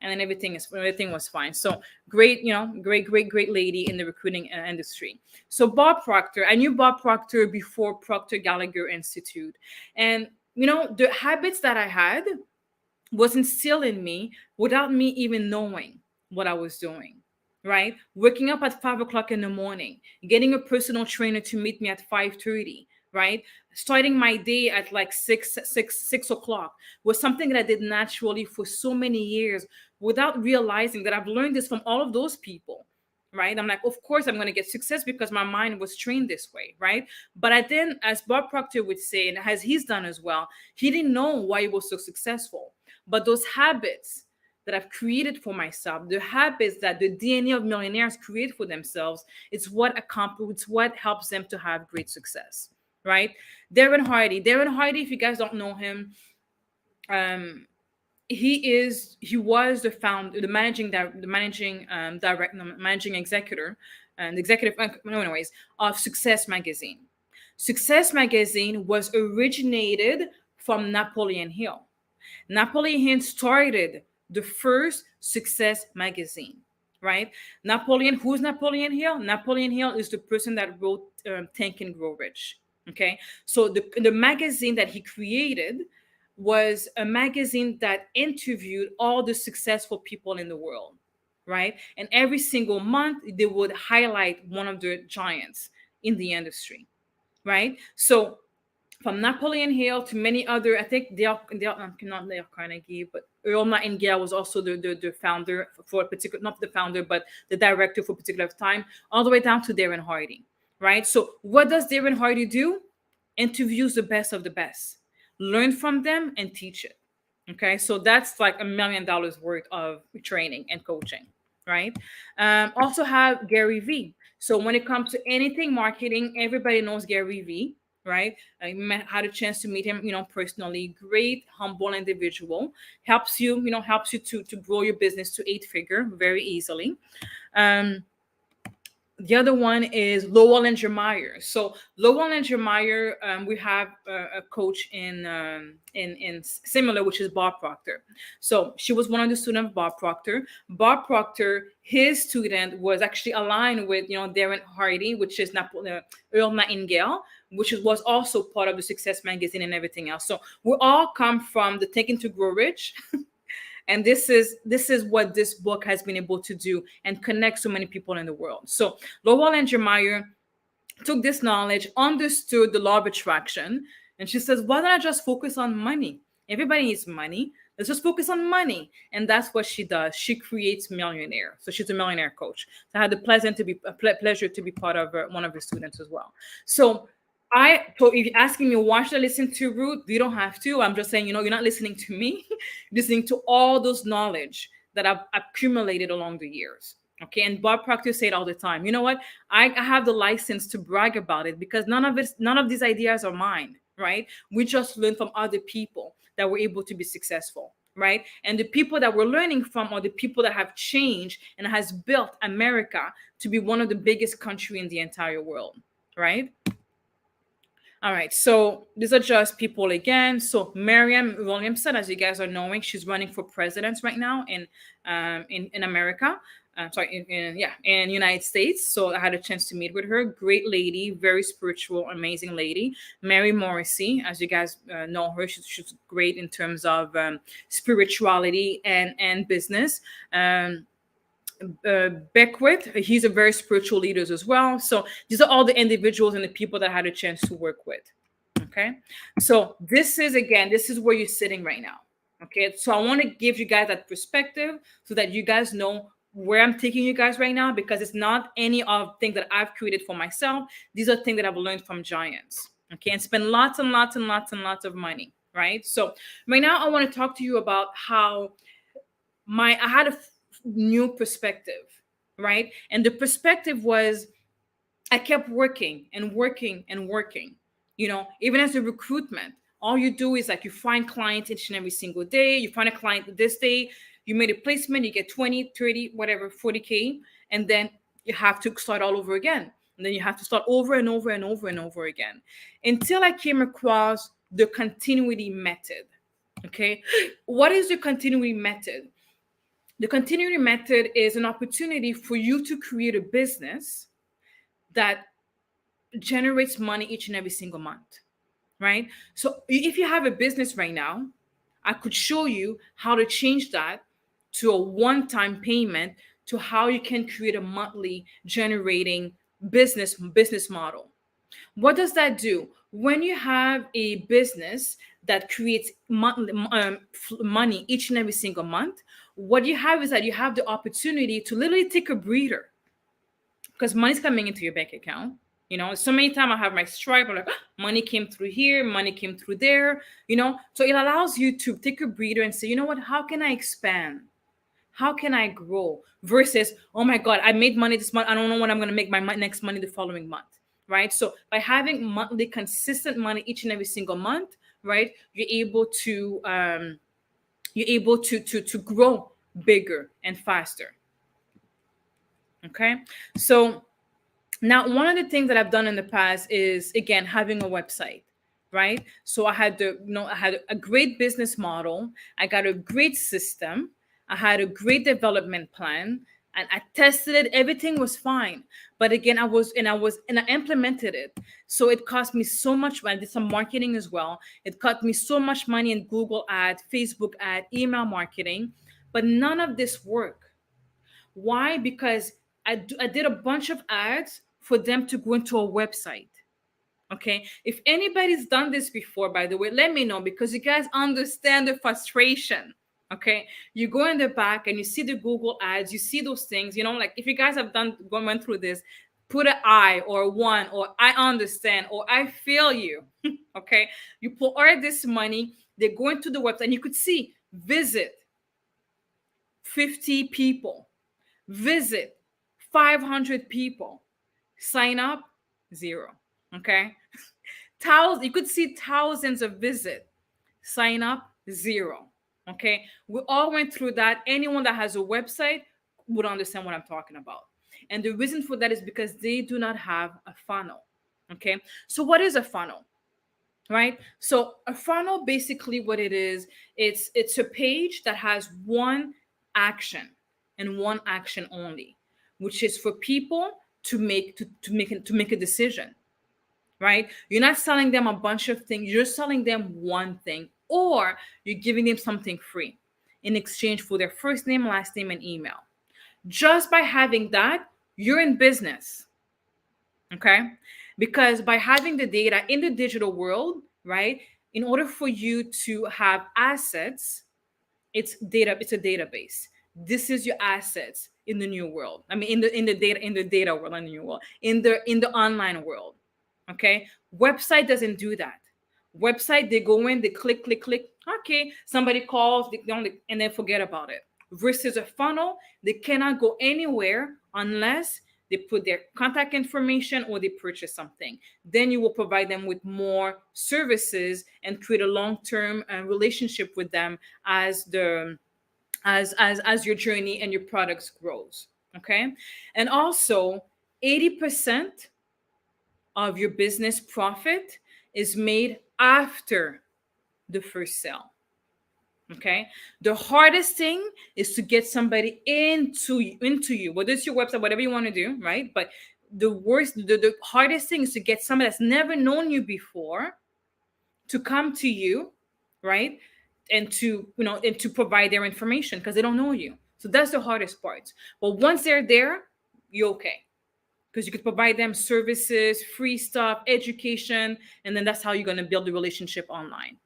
and then everything was fine. So great, great lady in the recruiting industry. So Bob Proctor, I knew Bob Proctor before Proctor Gallagher Institute, and the habits that I had was instilled in me without me even knowing what I was doing. Right? Waking up at 5 o'clock in the morning, getting a personal trainer to meet me at 5:30, right? Starting my day at like 6 o'clock was something that I did naturally for so many years without realizing that I've learned this from all of those people. Right? I'm like, of course I'm going to get success because my mind was trained this way, right? But I then, as Bob Proctor would say, and as he's done as well, he didn't know why he was so successful. But those habits that I've created for myself, the habits that the DNA of millionaires create for themselves, it's what helps them to have great success, right? Darren Hardy, if you guys don't know him, he was the managing executor and executive, anyways, of Success Magazine. Success Magazine was originated from Napoleon Hill. Napoleon Hill started the first Success Magazine, right? Napoleon, who's Napoleon Hill? Napoleon Hill is the person that wrote Think and Grow Rich. Okay, so the magazine that he created was a magazine that interviewed all the successful people in the world, right? And every single month they would highlight one of the giants in the industry, right? So from Napoleon Hill to many other, I think Dale not Dale Carnegie, but Earl Nightingale was also the founder for a particular, not the founder, but the director for a particular time, all the way down to Darren Hardy, right? So what does Darren Hardy do? Interviews the best of the best, learn from them and teach it. Okay, so that's like $1 million worth of training and coaching, right? Also have Gary Vee. So when it comes to anything marketing, everybody knows Gary Vee, right? Had a chance to meet him, personally. Great, humble individual. Helps you to grow your business to 8-figure very easily. The other one is Lowell and Jeremiah. So Lowell and Jeremiah, we have a coach in similar, which is Bob Proctor. So she was one of the students of Bob Proctor. Bob Proctor, his student was actually aligned with Darren Hardy, which is Earl Nightingale, which was also part of the Success Magazine and everything else. So we all come from the Thinking to Grow Rich. And this is what this book has been able to do and connect so many people in the world. So Lowell and Jeremiah took this knowledge, understood the law of attraction, and she says, why don't I just focus on money? Everybody needs money. Let's just focus on money. And that's what she does. She creates millionaire. So she's a millionaire coach. So I had the pleasure to be part of one of her students as well. So if you're asking me, why should I listen to Ruth? You don't have to. I'm just saying, you're not listening to me, listening to all those knowledge that I've accumulated along the years. Okay. And Bob Proctor said all the time, you know what? I have the license to brag about it because none of these ideas are mine, right? We just learn from other people that were able to be successful, right? And the people that we're learning from are the people that have changed and has built America to be one of the biggest country in the entire world, right? All right, so these are just people again. So Marianne Williamson, as you guys are knowing, she's running for president right now in America. In United States. So I had a chance to meet with her. Great lady, very spiritual, amazing lady. Mary Morrissey, as you guys know her, she's great in terms of spirituality and business. Beckwith, he's a very spiritual leader as well. So these are all the individuals and the people that I had a chance to work with. Okay, so this is where you're sitting right now. Okay, so I want to give you guys that perspective so that you guys know where I'm taking you guys right now, because it's not any of things that I've created for myself. These are things that I've learned from giants. Okay, and spend lots and lots and lots and lots of money. Right. So right now I want to talk to you about how I had a new perspective, right? And the perspective was I kept working and working and working, even as a recruitment. All you do is like you find clients each and every single day. You find a client this day, you made a placement, you get 20, 30, whatever, 40K, and then you have to start all over again. And then you have to start over and over and over and over again until I came across the continuity method. Okay. What is the continuity method? The continuity method is an opportunity for you to create a business that generates money each and every single month, right? So if you have a business right now, I could show you how to change that to a one-time payment to how you can create a monthly generating business model. What does that do? When you have a business that creates money each and every single month, what you have is that you have the opportunity to literally take a breather because money's coming into your bank account. So many times I have my Stripe, I'm like, money came through here, money came through there, so it allows you to take a breather and say, you know what, how can I expand? How can I grow? Versus, oh my God, I made money this month. I don't know when I'm going to make my next money the following month. Right. So by having monthly consistent money each and every single month, right, you're able to grow bigger and faster. Okay. So now one of the things that I've done in the past is, again, having a website. Right. So I had a great business model. I got a great system. I had a great development plan. and I tested it. Everything was fine. But again, I implemented it. So it cost me so much. I did some marketing as well. It cost me so much money in Google ad, Facebook ad, email marketing, but none of this worked. Why? Because I did a bunch of ads for them to go into a website. Okay. If anybody's done this before, by the way, let me know, because you guys understand the frustration. Okay. You go in the back and you see the Google ads, you see those things, like if you guys have went through this, put an I or one, or I understand, or I feel you. Okay. You put all this money, they go into the website and you could see visit 50 people, visit 500 people, sign up 0. Okay. You could see thousands of visits, sign up 0. Okay. We all went through that. Anyone that has a website would understand what I'm talking about. And the reason for that is because they do not have a funnel. Okay. So what is a funnel? Right. So a funnel, basically what it is, it's a page that has one action and one action only, which is for people to make a decision. Right? You're not selling them a bunch of things. You're selling them one thing, or you're giving them something free in exchange for their first name, last name, and email. Just by having that, you're in business. Okay? Because by having the data in the digital world, right? In order for you to have assets, it's a database. This is your assets in the new world. I mean, in the data world, in the new world, in the online world. Okay. Website doesn't do that. Website, they go in, they click. Okay. Somebody calls, and then forget about it. Versus a funnel, they cannot go anywhere unless they put their contact information or they purchase something. Then you will provide them with more services and create a long-term relationship with them as your journey and your products grows. Okay. And also 80% of your business profit is made after the first sale. Okay. The hardest thing is to get somebody into you, whether it's your website, whatever you want to do, right? But the hardest thing is to get somebody that's never known you before to come to you, right? And to provide their information, because they don't know you. So that's the hardest part. But once they're there, you're okay, because you could provide them services, free stuff, education, and then that's how you're going to build the relationship online.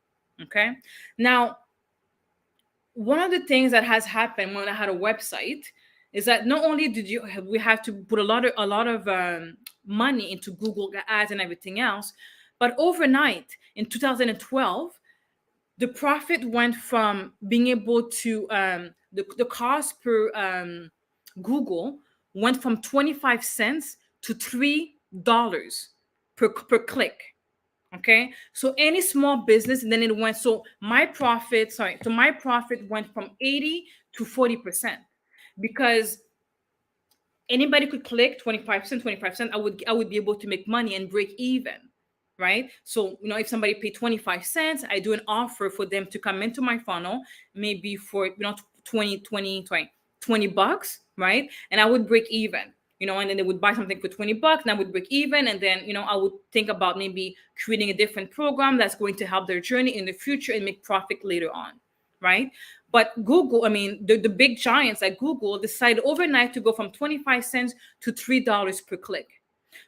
Okay. Now, one of the things that has happened when I had a website is that not only we have to put a lot of money into Google ads and everything else, but overnight in 2012, the profit went from being able to the cost per Google went from 25 cents to $3 per click. Okay. So any small business, and then it went, so my profit went from 80 to 40%, because anybody could click 25%. I would be able to make money and break even. Right. So, if somebody paid 25 cents, I do an offer for them to come into my funnel, maybe for, 20 bucks. Right. And I would break even, and then they would buy something for 20 bucks and I would break even. And then, I would think about maybe creating a different program that's going to help their journey in the future and make profit later on. Right. But Google, the big giants like Google decided overnight to go from 25 cents to $3 per click.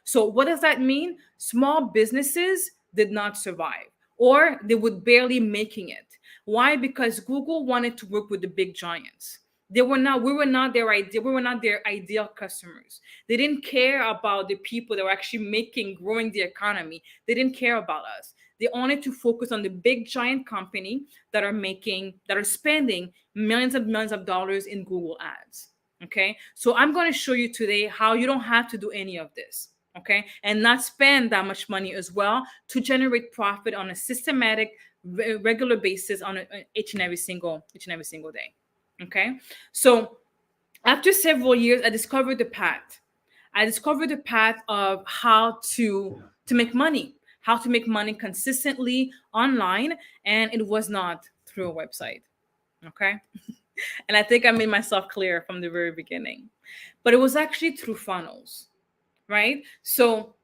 So what does that mean? Small businesses did not survive, or they were barely making it. Why? Because Google wanted to work with the big giants. We were not their ideal customers. They didn't care about the people that were actually growing the economy. They didn't care about us. They wanted to focus on the big giant company that are spending millions of dollars in Google ads. Okay. So I'm going to show you today how you don't have to do any of this. Okay. And not spend that much money as well to generate profit on a systematic, regular basis on each and every single day. Okay. So after several years, I discovered the path. Of how to make money, consistently online. And it was not through a website. Okay. And I think I made myself clear from the very beginning. But it was actually through funnels, right? So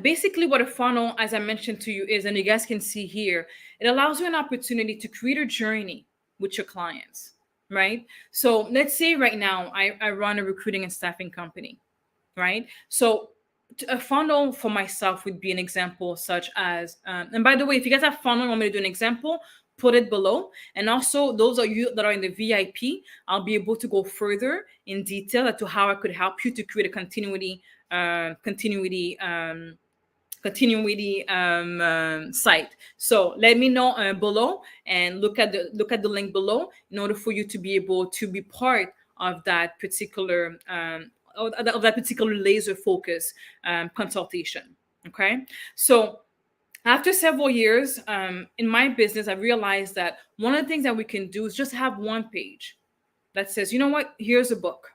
basically, what a funnel, as I mentioned to you, is, and you guys can see here, it allows you an opportunity to create a journey with your clients, right? So let's say right now I run a recruiting and staffing company, right? So a funnel for myself would be an example such as, and by the way, if you guys have funnel, want me to do an example, put it below. And also those of you that are in the VIP, I'll be able to go further in detail as to how I could help you to create a continuity site. So let me know below, and look at the link below in order for you to be able to be part of that particular of that particular laser focus consultation. Okay, so after several years in my business, I realized that one of the things that we can do is just have one page that says, you know what, here's a book.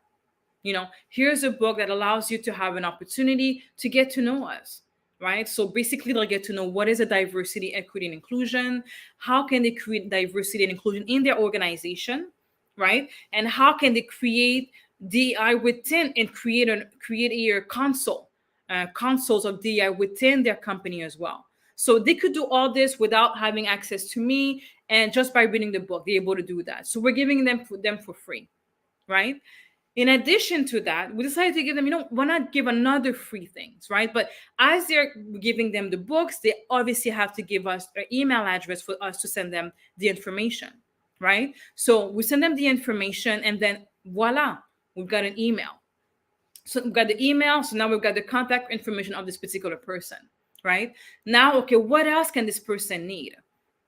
Here's a book that allows you to have an opportunity to get to know us, right? So basically, they'll get to know what is a diversity, equity, and inclusion. How can they create diversity and inclusion in their organization, right? And how can they create DEI within and create a consoles of DEI within their company as well. So they could do all this without having access to me, and just by reading the book, they're able to do that. So we're giving them for free, right? In addition to that, we decided to give them, why not give another free things, right? But as they're giving them the books, they obviously have to give us their email address for us to send them the information, right? So we send them the information, and then voila, we've got an email. So we've got the email. So now we've got the contact information of this particular person, right? Now, okay, what else can this person need?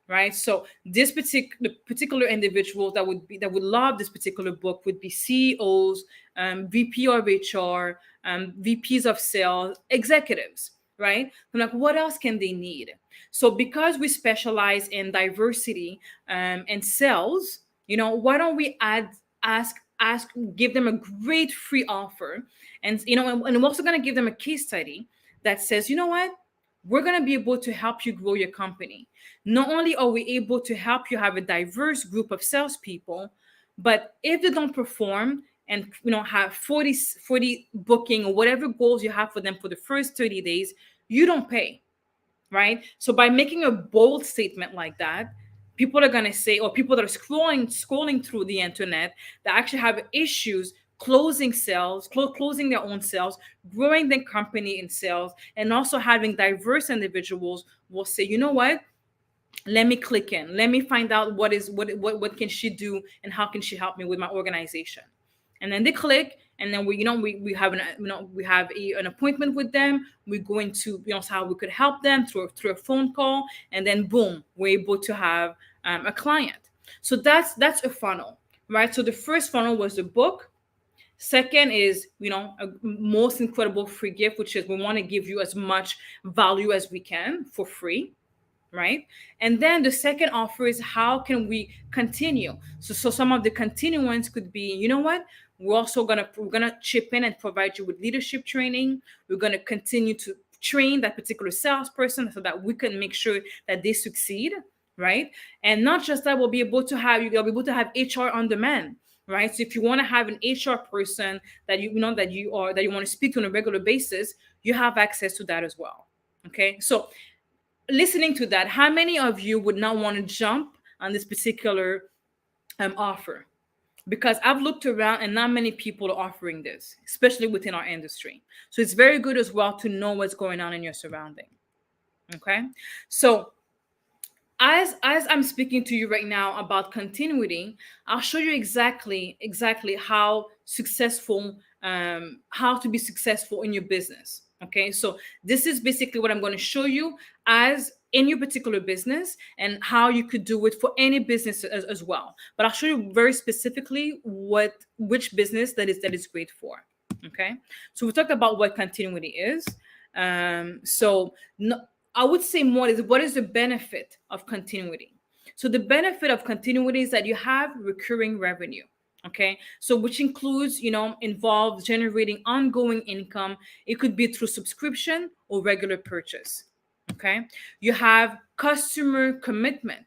Right. So this particular individuals that would love this particular book would be CEOs, VP of HR, VPs of sales, executives. Right. I'm like, what else can they need? So because we specialize in diversity and sales, why don't we give them a great free offer, and and I'm also going to give them a case study that says, you know what, we're going to be able to help you grow your company. Not only are we able to help you have a diverse group of salespeople, but if they don't perform and have 40 booking or whatever goals you have for them for the first 30 days, you don't pay, right? So by making a bold statement like that, people are going to say, or people that are scrolling through the internet that actually have issues closing sales, closing their own sales, growing their company in sales, and also having diverse individuals will say, you know what? Let me click in. Let me find out what can she do and how can she help me with my organization. And then they click, and then we have an appointment with them. We're going to how we could help them through a phone call, and then boom, we're able to have a client. So that's a funnel, right? So the first funnel was the book. Second is, a most incredible free gift, which is we want to give you as much value as we can for free, right? And then the second offer is how can we continue? So some of the continuance could be, you know what? We're gonna chip in and provide you with leadership training. We're gonna continue to train that particular salesperson so that we can make sure that they succeed, right? And not just that, you'll be able to have HR on demand. Right. So if you want to have an HR person that you want to speak to on a regular basis, you have access to that as well. Okay. So listening to that, how many of you would not want to jump on this particular offer? Because I've looked around and not many people are offering this, especially within our industry. So it's very good as well to know what's going on in your surrounding. Okay. So as I'm speaking to you right now about continuity, I'll show you exactly how to be successful in your business. Okay, so this is basically what I'm going to show you as in your particular business, and how you could do it for any business as well. But I'll show you very specifically which business that is great for. Okay, so we talked about what continuity is. I would say more is what is the benefit of continuity. So the benefit of continuity is that you have recurring revenue. Okay, so which includes, involves generating ongoing income. It could be through subscription or regular purchase. Okay, you have customer commitment.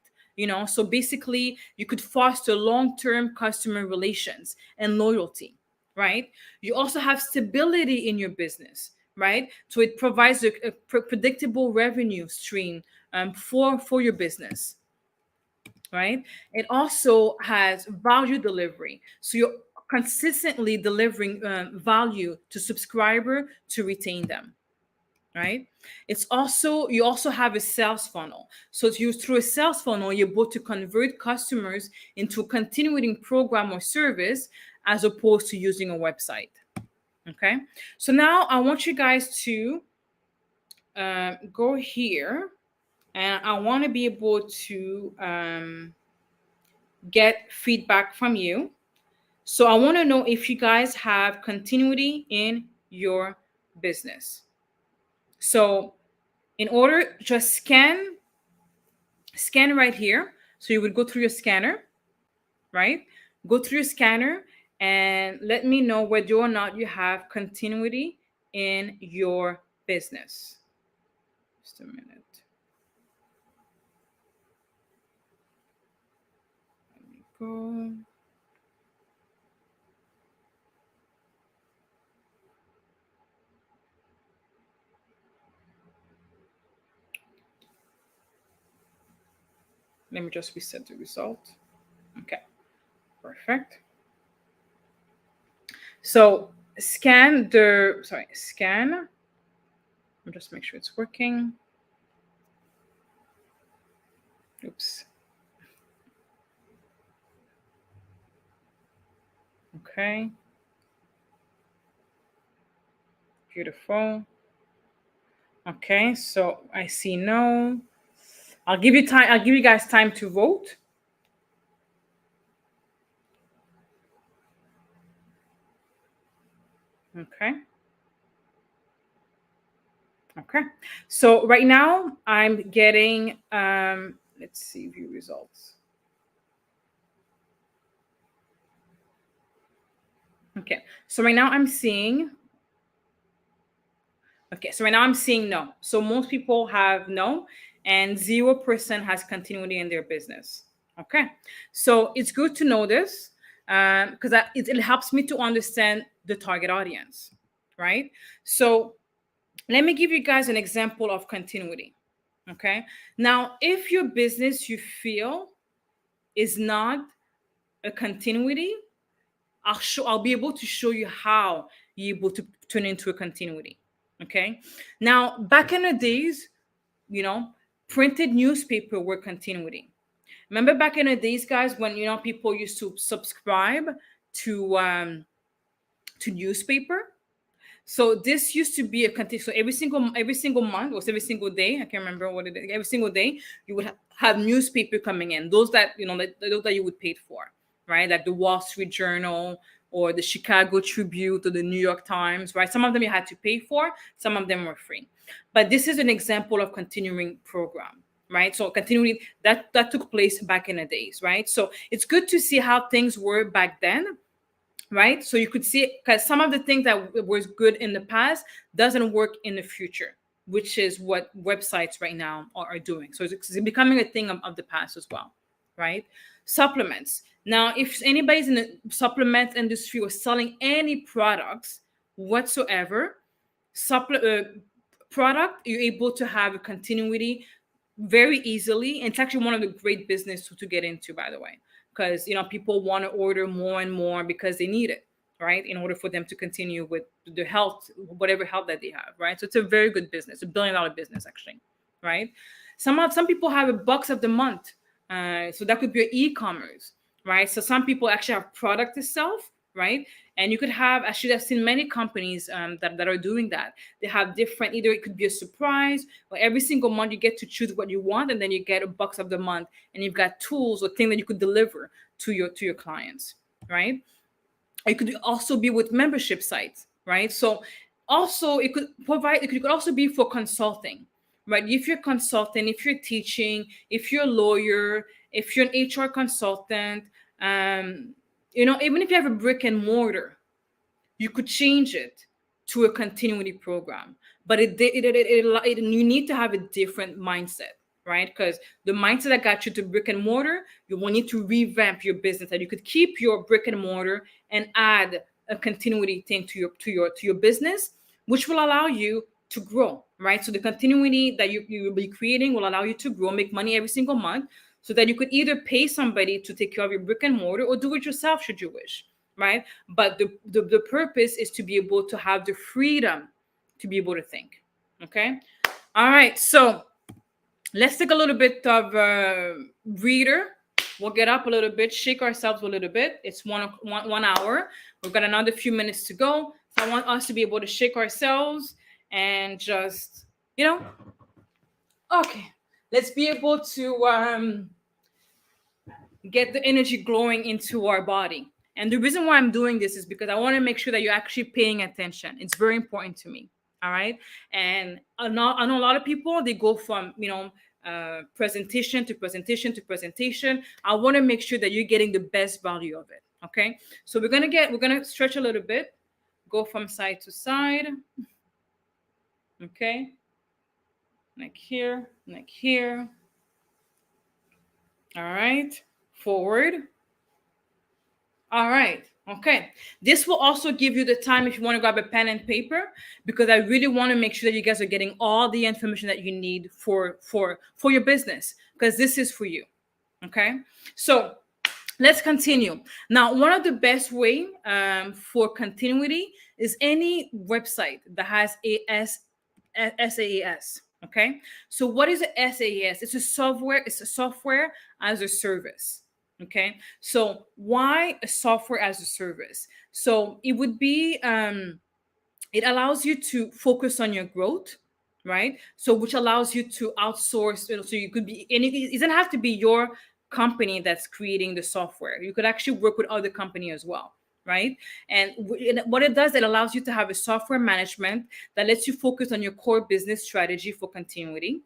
So basically you could foster long-term customer relations and loyalty, right? You also have stability in your business, right? So it provides a predictable revenue stream for your business, right? It also has value delivery. So you're consistently delivering value to subscriber to retain them, right? You also have a sales funnel. So through a sales funnel, you're able to convert customers into a continuing program or service as opposed to using a website. Okay. So now I want you guys to go here, and I want to be able to get feedback from you. So I want to know if you guys have continuity in your business. So in order, just scan right here. So you would go through your scanner, right? Go through your scanner and let me know whether or not you have continuity in your business. Just a minute. Let me go. Let me just reset the result. Okay, perfect. So scan. I'll just make sure it's working. Oops. Okay. Beautiful. Okay, so I see no. I'll give you time. I'll give you guys time to vote. Okay. Okay. So right now I'm getting let's see, view results. Okay. So right now I'm seeing no. So most people have no, and 0% has continuity in their business. Okay. So it's good to know this because it helps me to understand the target audience, right? So let me give you guys an example of continuity. Okay. Now, if your business you feel is not a continuity, I'll be able to show you how you're able to turn into a continuity. Okay. Now, back in the days, printed newspaper were continuity. Remember back in the days, guys, when people used to subscribe to newspaper. So this used to be a continuity. So every single month, or every single day, I can't remember what it is. Every single day, you would have newspaper coming in. Those that those that you would pay for, right? Like the Wall Street Journal or the Chicago Tribune or the New York Times, right? Some of them you had to pay for, some of them were free. But this is an example of continuing program, right? So continuing that took place back in the days, right? So it's good to see how things were back then, right? So you could see, because some of the things that was good in the past doesn't work in the future, which is what websites right now are doing. So it's becoming a thing of the past as well, right? Supplements. Now, if anybody's in the supplement industry or selling any products whatsoever, product, you're able to have a continuity very easily. And it's actually one of the great business to get into, by the way, because people want to order more and more because they need it, right, in order for them to continue with the health, whatever health that they have, right? So it's a very good business, $1 billion business, actually, right? Some people have a bucks of the month, so that could be e-commerce, right? So some people actually have product itself, right? And you could have, actually, I've seen many companies that are doing that. They have different, either it could be a surprise, or every single month you get to choose what you want, and then you get a bucks of the month, and you've got tools or things that you could deliver to your clients, right? It could also be with membership sites, right? So also it could also be for consulting, right? If you're consulting, if you're teaching, if you're a lawyer, if you're an HR consultant, even if you have a brick and mortar, you could change it to a continuity program. But you need to have a different mindset, right? Because the mindset that got you to brick and mortar, you will need to revamp your business, that you could keep your brick and mortar and add a continuity thing to your business, which will allow you to grow, right? So the continuity that you will be creating will allow you to grow, make money every single month, so that you could either pay somebody to take care of your brick and mortar or do it yourself should you wish, right? But the purpose is to be able to have the freedom to be able to think. Okay. All right. So let's take a little bit of breather. We'll get up a little bit, shake ourselves a little bit. It's 1 hour. We've got another few minutes to go. So I want us to be able to shake ourselves and just, okay. Let's be able to get the energy glowing into our body. And the reason why I'm doing this is because I want to make sure that you're actually paying attention. It's very important to me. All right. And I know a lot of people, they go from, presentation to presentation to presentation. I want to make sure that you're getting the best value of it. Okay. So we're going to stretch a little bit, go from side to side. Okay. Neck here, neck here. All right. Forward. All right. Okay. This will also give you the time if you want to grab a pen and paper, because I really want to make sure that you guys are getting all the information that you need for your business, because this is for you. Okay. So let's continue. Now, one of the best way for continuity is any website that has a SaaS. Okay. So what is a SaaS? It's a software as a service. Okay. So why a software as a service? So it would be, it allows you to focus on your growth, right? So which allows you to outsource. So you could be, and it doesn't have to be your company that's creating the software. You could actually work with other company as well. Right. And what it does, it allows you to have a software management that lets you focus on your core business strategy for continuity.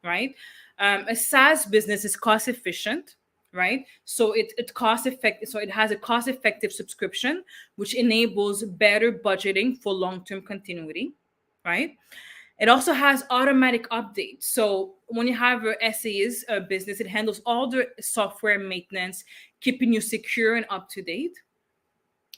Right. A SaaS business is cost efficient. Right. So it cost effective. So it has a cost effective subscription, which enables better budgeting for long-term continuity. Right. It also has automatic updates. So when you have a SaaS business, it handles all the software maintenance, keeping you secure and up to date.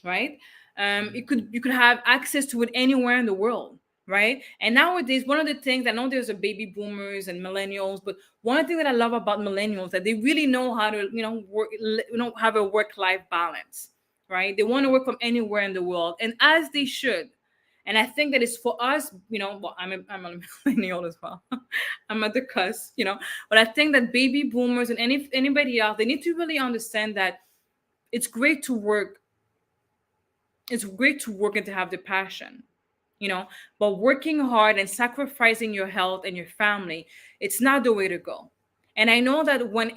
Right. You could have access to it anywhere in the world. Right. And nowadays, one of the things, I know there's a baby boomers and millennials, but one thing that I love about millennials, that they really know how to, work, have a work-life balance. Right. They want to work from anywhere in the world, and as they should. And I think that it's for us, well, I'm a millennial as well. I'm at the cusp, but I think that baby boomers and anybody else, they need to really understand that it's great to work. It's great to work and to have the passion, but working hard and sacrificing your health and your family, it's not the way to go. And I know that when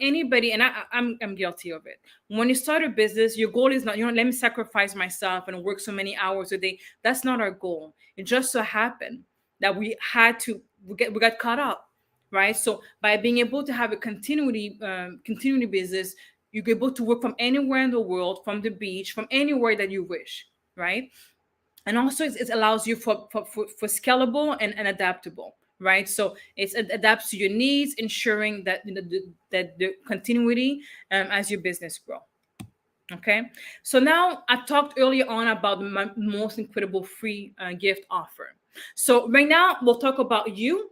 anybody, and I'm guilty of it, when you start a business, your goal is not, let me sacrifice myself and work so many hours a day. That's not our goal. It just so happened that we got caught up, right? So by being able to have a continuity business, you're able to work from anywhere in the world, from the beach, from anywhere that you wish, right? And also it allows you for scalable and adaptable, right? So it adapts to your needs, ensuring that that the continuity as your business grow. Okay. So now I talked earlier on about my most incredible free gift offer. So right now we'll talk about you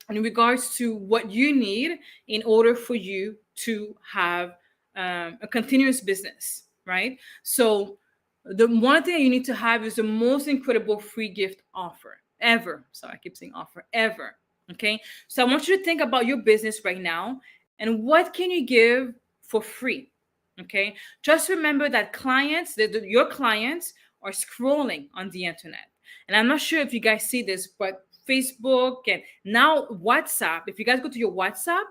in regards to what you need in order for you to have a continuous business, right? So the one thing you need to have is the most incredible free gift offer ever. So I keep saying offer ever. Okay. So I want you to think about your business right now and what can you give for free? Okay. Just remember that your clients are scrolling on the internet. And I'm not sure if you guys see this, but Facebook and now WhatsApp, if you guys go to your WhatsApp,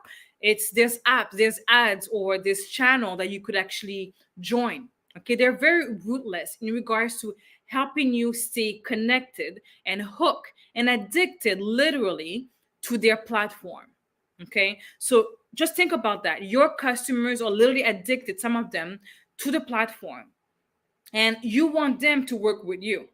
there's apps, there's ads, or this channel that you could actually join. Okay, they're very ruthless in regards to helping you stay connected and hooked and addicted literally to their platform. Okay, so just think about that. Your customers are literally addicted, some of them, to the platform, and you want them to work with you.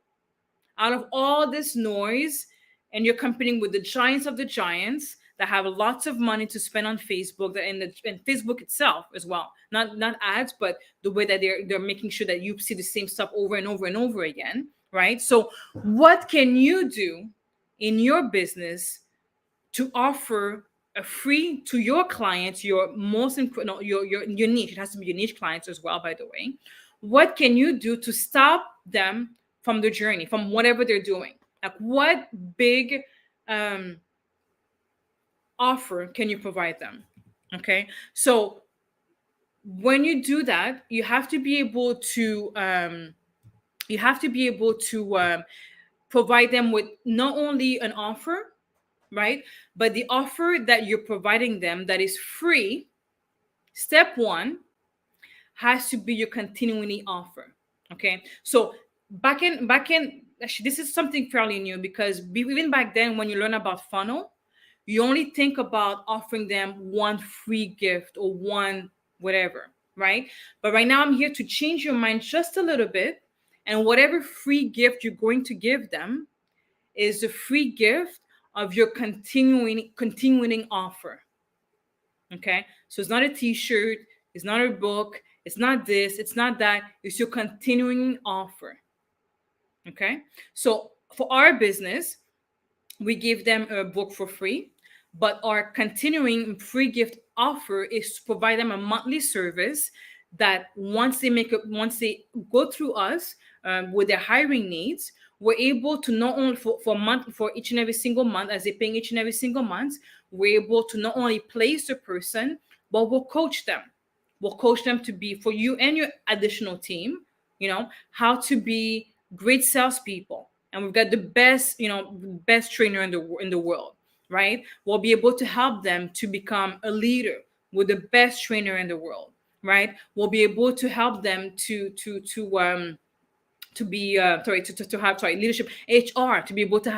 Out of all this noise, and you're competing with the giants of the giants that have lots of money to spend on Facebook, and Facebook itself as well. Not ads, but the way that they're making sure that you see the same stuff over and over and over again, right? So what can you do in your business to offer a free to your clients, your most no, your niche? It has to be your niche clients as well, by the way. What can you do to stop them from the journey, from whatever they're doing? Like, what big offer can you provide them? Okay, so when you do that, you have to be able to provide them with not only an offer, right, but the offer that you're providing them that is free. Step one has to be your continuing offer. Okay, so back in actually, this is something fairly new, because even back then when you learn about funnel, you only think about offering them one free gift or one whatever, right? But right now I'm here to change your mind just a little bit, and whatever free gift you're going to give them is the free gift of your continuing offer. Okay, so it's not a t-shirt, it's not a book, it's not this, it's not that, it's your continuing offer. Okay, so for our business, we give them a book for free, but our continuing free gift offer is to provide them a monthly service that once they go through us with their hiring needs, we're able to not only for each and every single month, as they're paying each and every single month, we're able to not only place the person, but we'll coach them. We'll coach them to be, for you and your additional team, how to be great salespeople. And we've got the best trainer in the world, right? We'll be able to help them to become a leader with the best trainer in the world, right? We'll be able to help them to be to have leadership, HR, to be able to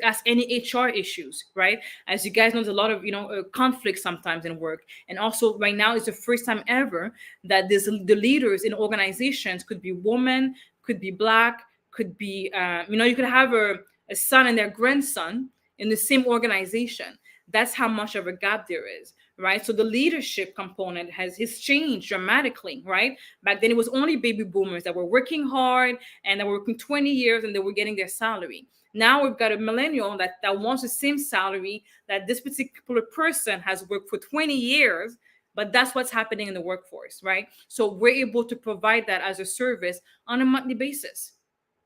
ask any HR issues, right? As you guys know, there's a lot of conflict sometimes in work, and also right now is the first time ever that the leaders in organizations could be women, could be Black, could be you could have a son and their grandson in the same organization. That's how much of a gap there is, right? So the leadership component has changed dramatically, right? Back then, it was only baby boomers that were working hard and that were working 20 years and they were getting their salary. Now we've got a millennial that wants the same salary that this particular person has worked for 20 years, but that's what's happening in the workforce, right? So we're able to provide that as a service on a monthly basis,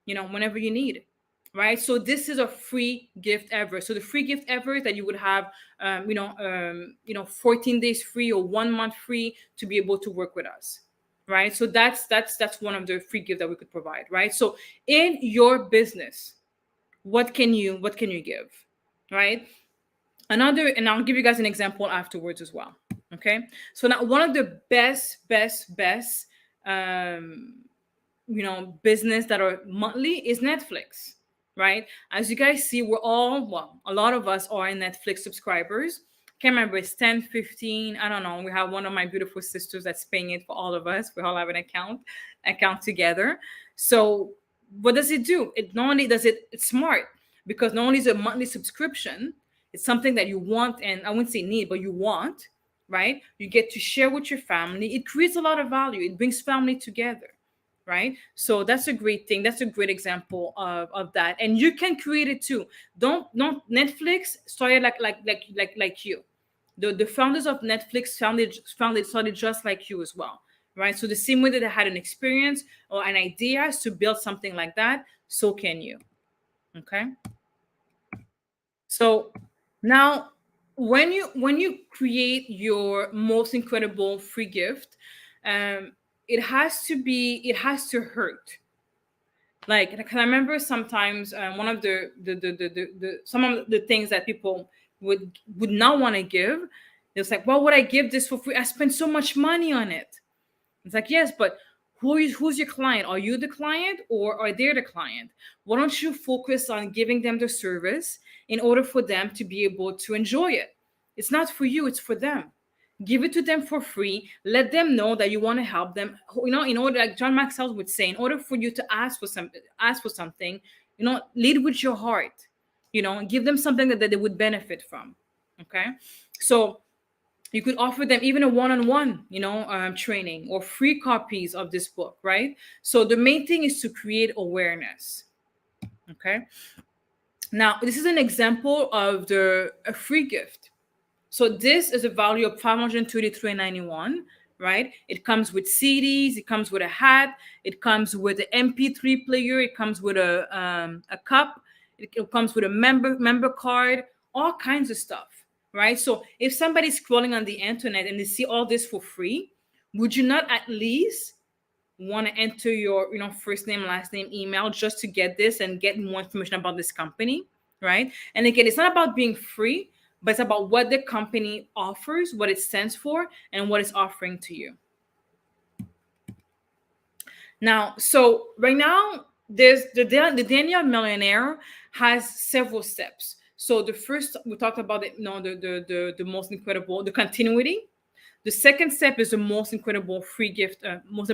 whenever you need it. Right. So this is a free gift ever. So the free gift ever is that you would have, 14 days free or 1 month free to be able to work with us. Right. So that's one of the free gifts that we could provide. Right. So in your business, what can you give? Right. And I'll give you guys an example afterwards as well. Okay. So now one of the best business that are monthly is Netflix. Right? As you guys see, we're all, a lot of us are Netflix subscribers. Can't remember, it's 10, 15, I don't know. We have one of my beautiful sisters that's paying it for all of us. We all have an account together. So what does it do? It not only does it's smart, because not only is it a monthly subscription, it's something that you want, and I wouldn't say need, but you want, right? You get to share with your family. It creates a lot of value. It brings family together. Right? So that's a great thing. That's a great example of that. And you can create it too. Don't Netflix started like you. The founders of Netflix started just like you as well. Right? So the same way that they had an experience or an idea to build something like that, so can you. Okay. So now when you create your most incredible free gift, it has to hurt. Like I remember sometimes one of the some of the things that people would not want to give. It's like, why would I give this for free? I spent so much money on it. It's like, yes, but who's your client? Are you the client or are they the client? Why don't you focus on giving them the service in order for them to be able to enjoy it? It's not for you, it's for them. Give it to them for free. Let them know that you want to help them. In order, like John Maxwell would say, in order for you to ask for something, lead with your heart. Give them something that they would benefit from. Okay. So you could offer them even a one-on-one, training or free copies of this book, right? So the main thing is to create awareness. Okay. Now, this is an example of a free gift. So this is a value of $523.91, right? It comes with CDs, it comes with a hat, it comes with an MP3 player, it comes with a cup, it comes with a member card, all kinds of stuff, right? So if somebody's scrolling on the internet and they see all this for free, would you not at least want to enter your first name, last name, email just to get this and get more information about this company, right? And again, it's not about being free, but it's about what the company offers, what it stands for, and what it's offering to you. Now, so right now, there's the Daniel Millionaire has several steps. So the first, we talked about it, the most incredible, the continuity. The second step is the most incredible free gift, most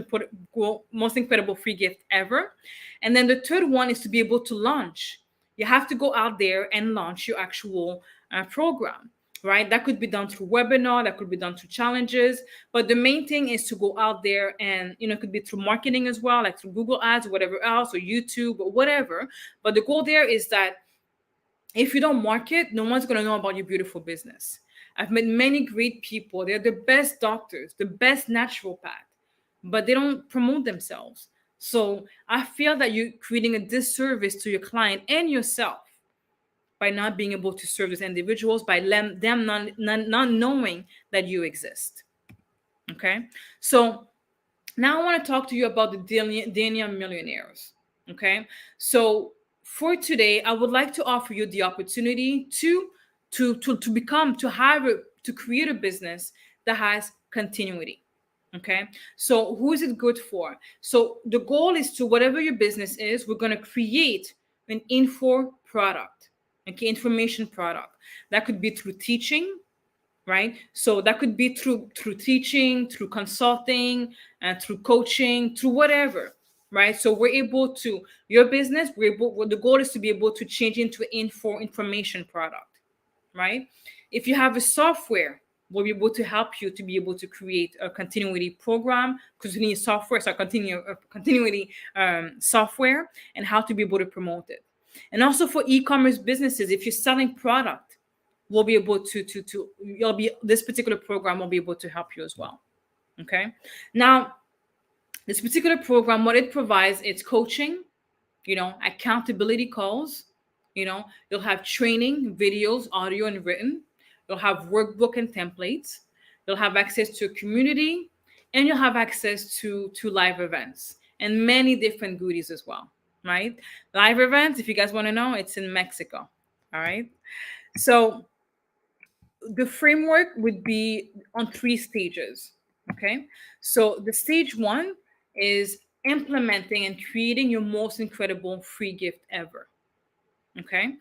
incredible free gift ever. And then the third one is to be able to launch. You have to go out there and launch your actual program, right? That could be done through webinar, that could be done through challenges. But the main thing is to go out there and, it could be through marketing as well, like through Google Ads or whatever else, or YouTube or whatever. But the goal there is that if you don't market, no one's going to know about your beautiful business. I've met many great people. They're the best doctors, the best naturopath, but they don't promote themselves. So I feel that you're creating a disservice to your client and yourself by not being able to serve these individuals, by them not knowing that you exist. Okay? So now I want to talk to you about the Daniel Millionaires. Okay? So for today, I would like to offer you the opportunity to create a business that has continuity. Okay. So who is it good for? So the goal is to, whatever your business is, we're going to create an info product, okay, information product. That could be through teaching, right? So that could be through teaching, through consulting, and through coaching, through whatever, right? So we're able to, your business, the goal is to be able to change into an information product, right? If you have a software, we'll be able to help you to be able to create a continuity program, continuity software, so continuity software, and how to be able to promote it. And also for e-commerce businesses, if you're selling product, we'll be able this particular program will be able to help you as well. Okay. Now, this particular program, what it provides, it's coaching, accountability calls. You'll have training, videos, audio, and written. You'll have workbook and templates. You'll have access to a community, and you'll have access to live events and many different goodies as well, right? Live events, if you guys want to know, it's in Mexico. All right. So the framework would be on 3 stages. Okay. So the stage 1 is implementing and creating your most incredible free gift ever. Okay.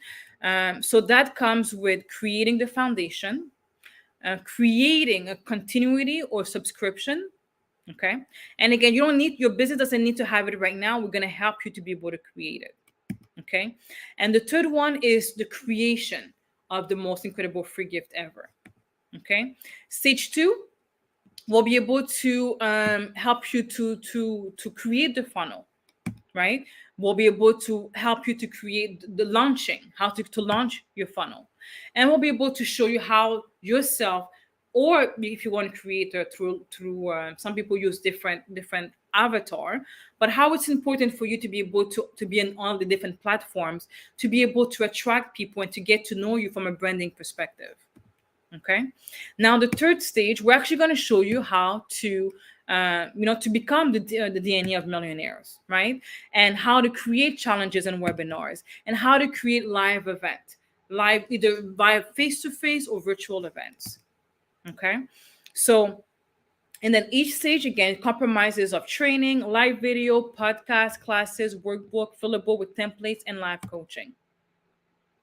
So that comes with creating the foundation, creating a continuity or subscription. Okay. And again, your business doesn't need to have it right now. We're going to help you to be able to create it. Okay. And the third one is the creation of the most incredible free gift ever. Okay. Stage 2, we'll be able to help you to create the funnel, right? We'll be able to help you to create the launching, how to launch your funnel. And we'll be able to show you how yourself, or if you want to create through some people use different avatar, but how it's important for you to be able to be on all the different platforms, to be able to attract people and to get to know you from a branding perspective. Okay. Now, the third stage, we're actually going to show you how to to become the DNA of millionaires, right? And how to create challenges and webinars, and how to create live either via face-to-face or virtual events. Okay. So, and then each stage, again, compromises of training, live video, podcast, classes, workbook, fillable with templates, and live coaching.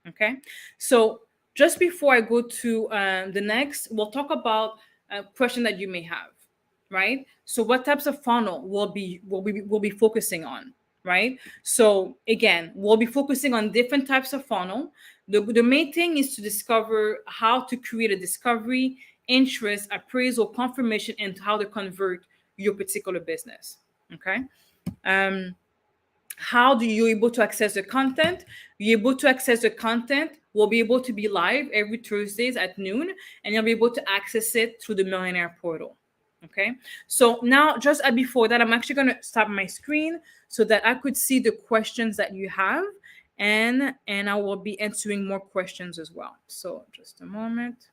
Okay. So just before I go to the next, we'll talk about a question that you may have, right? So what types of funnel we'll be focusing on, right? So again, we'll be focusing on different types of funnel. The main thing is to discover how to create a discovery, interest, appraisal, confirmation, and how to convert your particular business. Okay. How do you able to access the content? You're able to access the content. We'll be able to be live every Thursdays at noon, and you'll be able to access it through the Millionaire Portal. Okay. So now, just before that, I'm actually going to stop my screen so that I could see the questions that you have, and I will be answering more questions as well. So just a moment.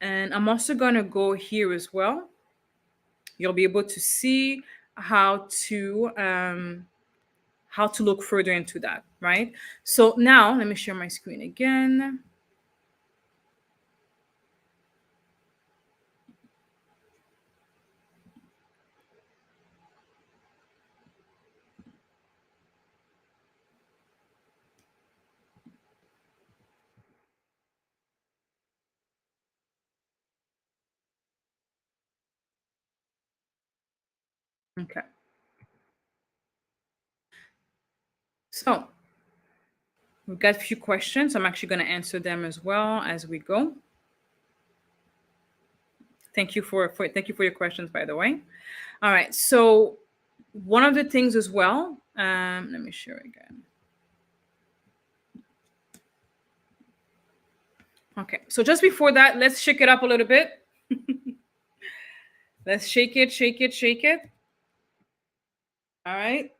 And I'm also going to go here as well. You'll be able to see how to look further into that, right? So now let me share my screen again. Okay. So we've got a few questions. I'm actually going to answer them as well as we go. Thank you for your questions, by the way. All right. So one of the things as well, let me share again. Okay. So just before that, let's shake it up a little bit. Let's shake it, shake it, shake it. All right.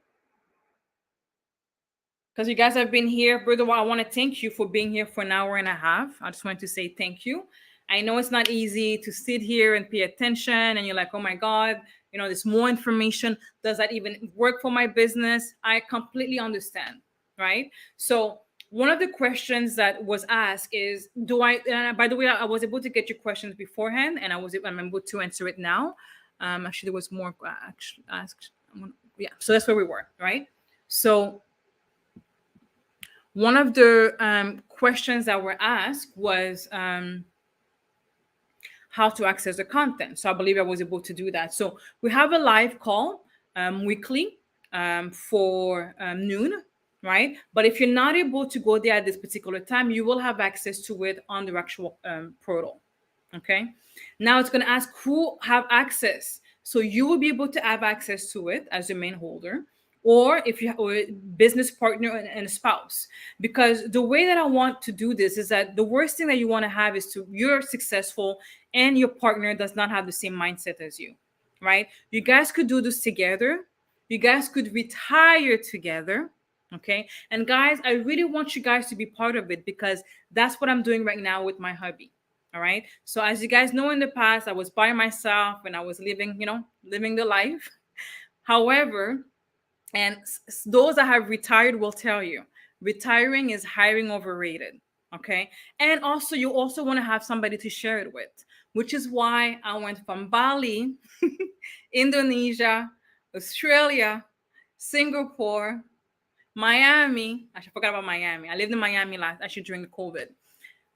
Because you guys have been here. Brother, I want to thank you for being here for an hour and a half. I just want to say thank you. I know it's not easy to sit here and pay attention, and you're like, oh my God, there's more information. Does that even work for my business? I completely understand, right? So one of the questions that was asked is, by the way, I was able to get your questions beforehand, and I'm able to answer it now. Actually, there was more actually asked. Yeah, so that's where we were, right? So one of the questions that were asked was how to access the content. So I believe I was able to do that. So we have a live call weekly for noon, right? But if you're not able to go there at this particular time, you will have access to it on the actual portal. Okay. Now it's going to ask who have access. So you will be able to have access to it as the main holder, or if you have a business partner and a spouse. Because the way that I want to do this is that the worst thing that you want to have is you're successful and your partner does not have the same mindset as you, right? You guys could do this together. You guys could retire together. Okay. And guys, I really want you guys to be part of it, because that's what I'm doing right now with my hubby. All right. So as you guys know, in the past, I was by myself and I was living the life. However, and those that have retired will tell you, retiring is hiring overrated. Okay. And also, you also want to have somebody to share it with, which is why I went from Bali, Indonesia, Australia, Singapore, Miami. I forgot about Miami. I lived in Miami actually during the COVID,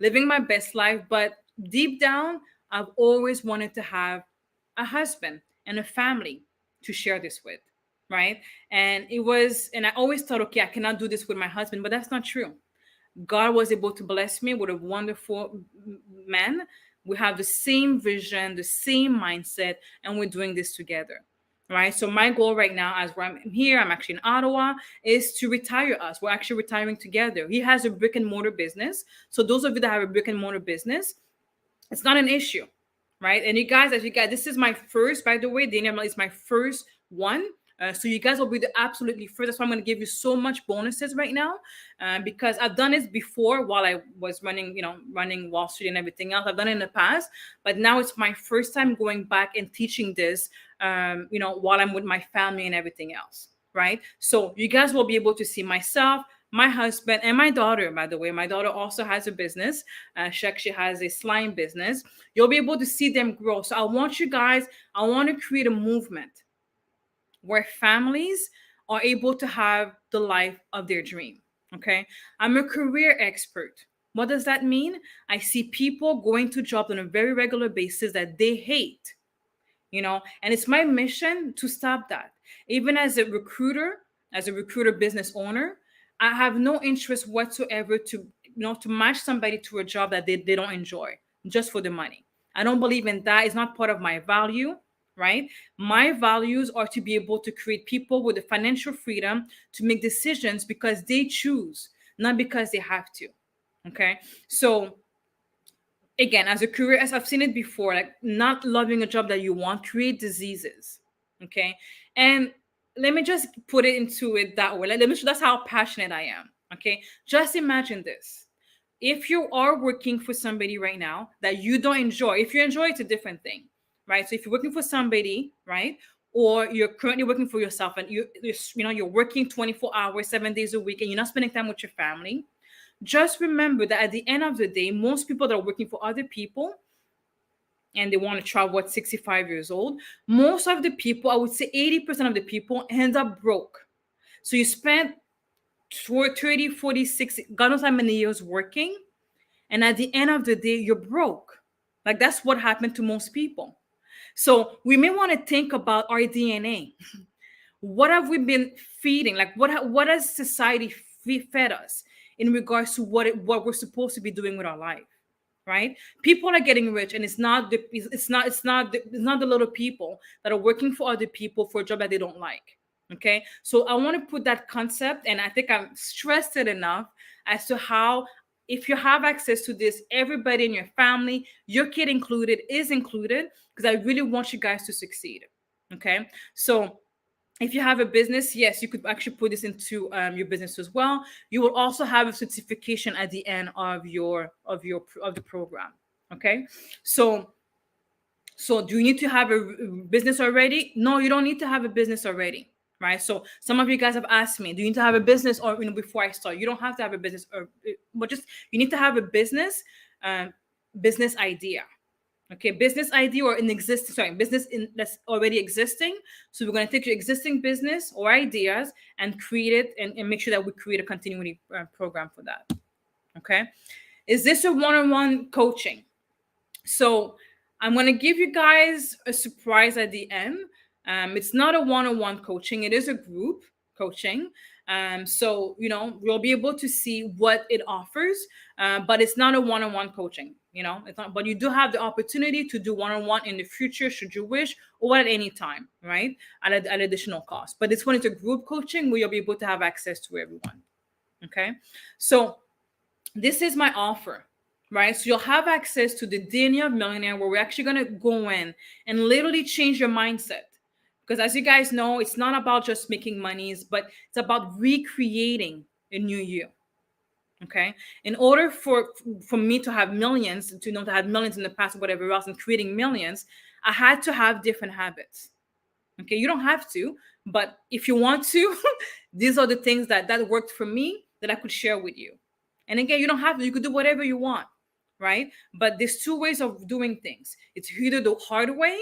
living my best life. But deep down, I've always wanted to have a husband and a family to share this with, right? And I always thought, okay, I cannot do this with my husband, but that's not true. God was able to bless me with a wonderful man. We have the same vision, the same mindset, and we're doing this together. Right. So my goal right now, as I'm here, I'm actually in Ottawa, is to retire us. We're actually retiring together. He has a brick and mortar business. So those of you that have a brick and mortar business, it's not an issue. Right. And you guys, this is my first, by the way, Daniel is my first one. So you guys will be the absolutely first. That's why I'm going to give you so much bonuses right now, because I've done this before while I was running Wall Street and everything else. I've done it in the past, but now it's my first time going back and teaching this, while I'm with my family and everything else. Right. So you guys will be able to see myself, my husband, and my daughter. By the way, my daughter also has a business. She actually has a slime business. You'll be able to see them grow. So I want to create a movement where families are able to have the life of their dream. Okay. I'm a career expert. What does that mean? I see people going to jobs on a very regular basis that they hate, And it's my mission to stop that. Even as a recruiter business owner, I have no interest whatsoever to match somebody to a job that they don't enjoy just for the money. I don't believe in that. It's not part of my value, right? My values are to be able to create people with the financial freedom to make decisions because they choose, not because they have to. Okay. So again, as a career, as I've seen it before, like not loving a job that you want create diseases. Okay. And let me just put it into it that way. Like, let me show that's how passionate I am. Okay. Just imagine this. If you are working for somebody right now that you don't enjoy, if you enjoy, it's a different thing, right? So if you're working for somebody, right, or you're currently working for yourself and you're working 24 hours, 7 days a week, and you're not spending time with your family, just remember that at the end of the day, most people that are working for other people and they want to travel at 65 years old, most of the people, I would say 80% of the people end up broke. So you spend 30, 46, God knows how many years working. And at the end of the day, you're broke. Like that's what happened to most people. So we may want to think about our DNA. What have we been feeding? Like what has society fed us in regards to what we're supposed to be doing with our life? Right? People are getting rich, and it's not the little people that are working for other people for a job that they don't like. Okay, so I want to put that concept, and I think I'm stressed it enough as to how, if you have access to this, everybody in your family, your kid included, is included, because I really want you guys to succeed. Okay, so if you have a business, yes, you could actually put this into your business as well. You will also have a certification at the end of the program. Okay, so do you need to have a business already? No, you don't need to have a business already, right? So some of you guys have asked me, do you need to have a business or before I start? You don't have to have a business, but just you need to have a business idea. Okay, business idea or that's already existing. So we're going to take your existing business or ideas and create it and make sure that we create a continuity program for that. Okay, is this a one-on-one coaching? So I'm going to give you guys a surprise at the end. It's not a one-on-one coaching. It is a group coaching. So, we'll be able to see what it offers, but it's not a one-on-one coaching, it's not, but you do have the opportunity to do one-on-one in the future, should you wish, or at any time, right? At additional cost. But this one is a group coaching where you'll be able to have access to everyone. Okay. So this is my offer, right? So you'll have access to the DNA of Millionaire, where we're actually going to go in and literally change your mindset. Because as you guys know, it's not about just making monies, but it's about recreating a new you. Okay. In order for me to have millions, to have millions in the past or whatever else, and creating millions, I had to have different habits. Okay. You don't have to, but if you want to, these are the things that worked for me that I could share with you. And again, you don't have to, you could do whatever you want, right? But there's two ways of doing things. It's either the hard way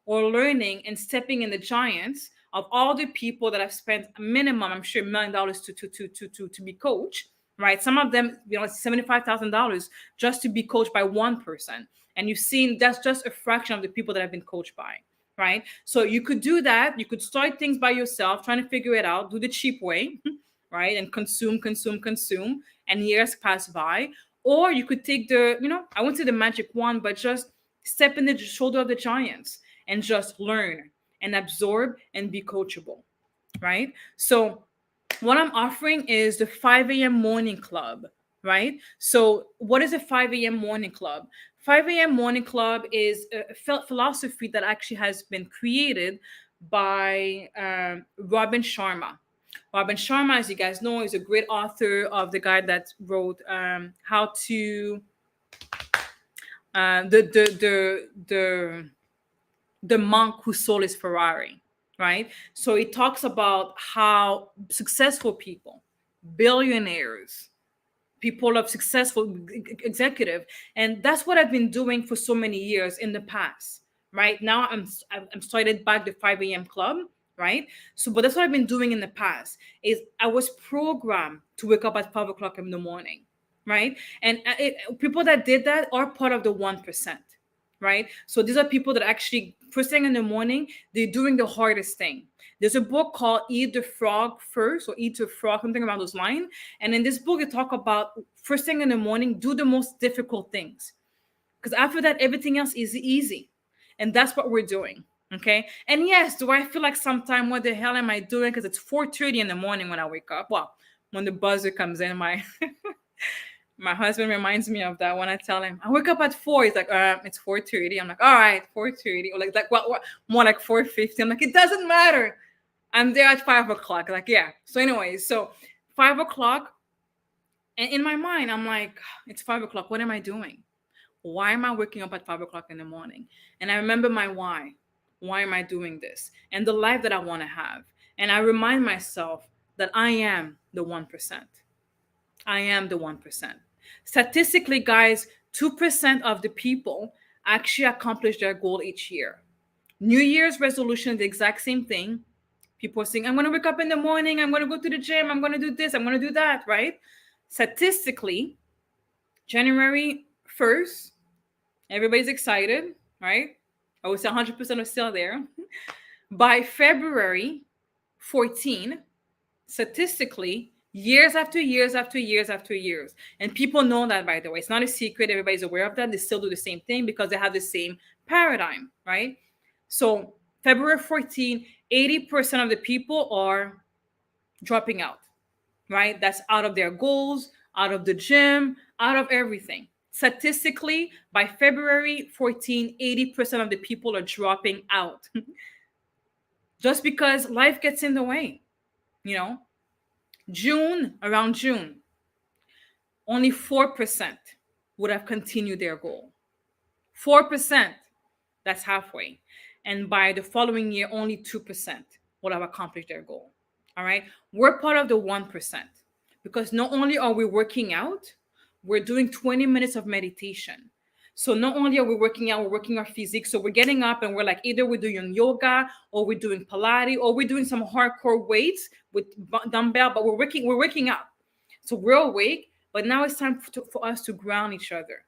or learning and stepping in the giants of all the people that have spent a minimum, I'm sure, $1 million to be coached, right? Some of them, it's $75,000 just to be coached by one person. And you've seen that's just a fraction of the people that have been coached by, right? So you could do that. You could start things by yourself, trying to figure it out, do the cheap way, right? And consume, and years pass by. Or you could take I won't say the magic wand, but just step in the shoulder of the giants and just learn and absorb and be coachable, right? So what I'm offering is the 5 a.m. morning club, right? So what is a 5 a.m. morning club? 5 a.m. morning club is a philosophy that actually has been created by Robin Sharma. Robin Sharma, as you guys know, is a great author of the guy that wrote how to the monk whose soul is Ferrari, right? So it talks about how successful people, billionaires, people of successful executive, and that's what I've been doing for so many years in the past. Right now, I'm started back the 5 a.m. club, right? So, but that's what I've been doing in the past. Is I was programmed to wake up at 5 o'clock in the morning, right? And people that did that are part of the 1%. Right? So these are people that actually first thing in the morning, they're doing the hardest thing. There's a book called Eat the Frog First, or Eat the Frog, something about those lines. And in this book, they talk about first thing in the morning, do the most difficult things. Because after that, everything else is easy. And that's what we're doing. Okay. And yes, do I feel like sometime, what the hell am I doing? Because it's 4:30 in the morning when I wake up. Well, when the buzzer comes in, my my husband reminds me of that when I tell him I wake up at 4. He's like, it's 4:30. I'm like, all right, 4:30. Or like what more like 4:50. I'm like, it doesn't matter. I'm there at 5 o'clock. Like, yeah. So anyway, so 5 o'clock. And in my mind, I'm like, it's 5 o'clock. What am I doing? Why am I waking up at 5 o'clock in the morning? And I remember my why. Why am I doing this? And the life that I want to have. And I remind myself that I am the 1%. I am the 1%. Statistically, guys, 2% of the people actually accomplish their goal each year. New Year's resolution, the exact same thing. People are saying, I'm going to wake up in the morning. I'm going to go to the gym. I'm going to do this. I'm going to do that, right? Statistically, January 1st, everybody's excited, right? I would say 100% are still there. By February 14, statistically, years after years after years after years. And people know that, by the way. It's not a secret. Everybody's aware of that. They still do the same thing because they have the same paradigm, right? So February 14, 80% of the people are dropping out, right? That's out of their goals, out of the gym, out of everything. Statistically, by February 14, 80% of the people are dropping out. Just because life gets in the way, you know? Around June, only 4% would have continued their goal. 4%, that's halfway. And by the following year, only 2% would have accomplished their goal. All right? We're part of the 1% because not only are we working out, we're doing 20 minutes of meditation. So not only are we working out, we're working our physique. So we're getting up and we're like, either we're doing yoga or we're doing Pilates or we're doing some hardcore weights with dumbbell, but we're working out. So we're awake, but now it's time for us to ground each other,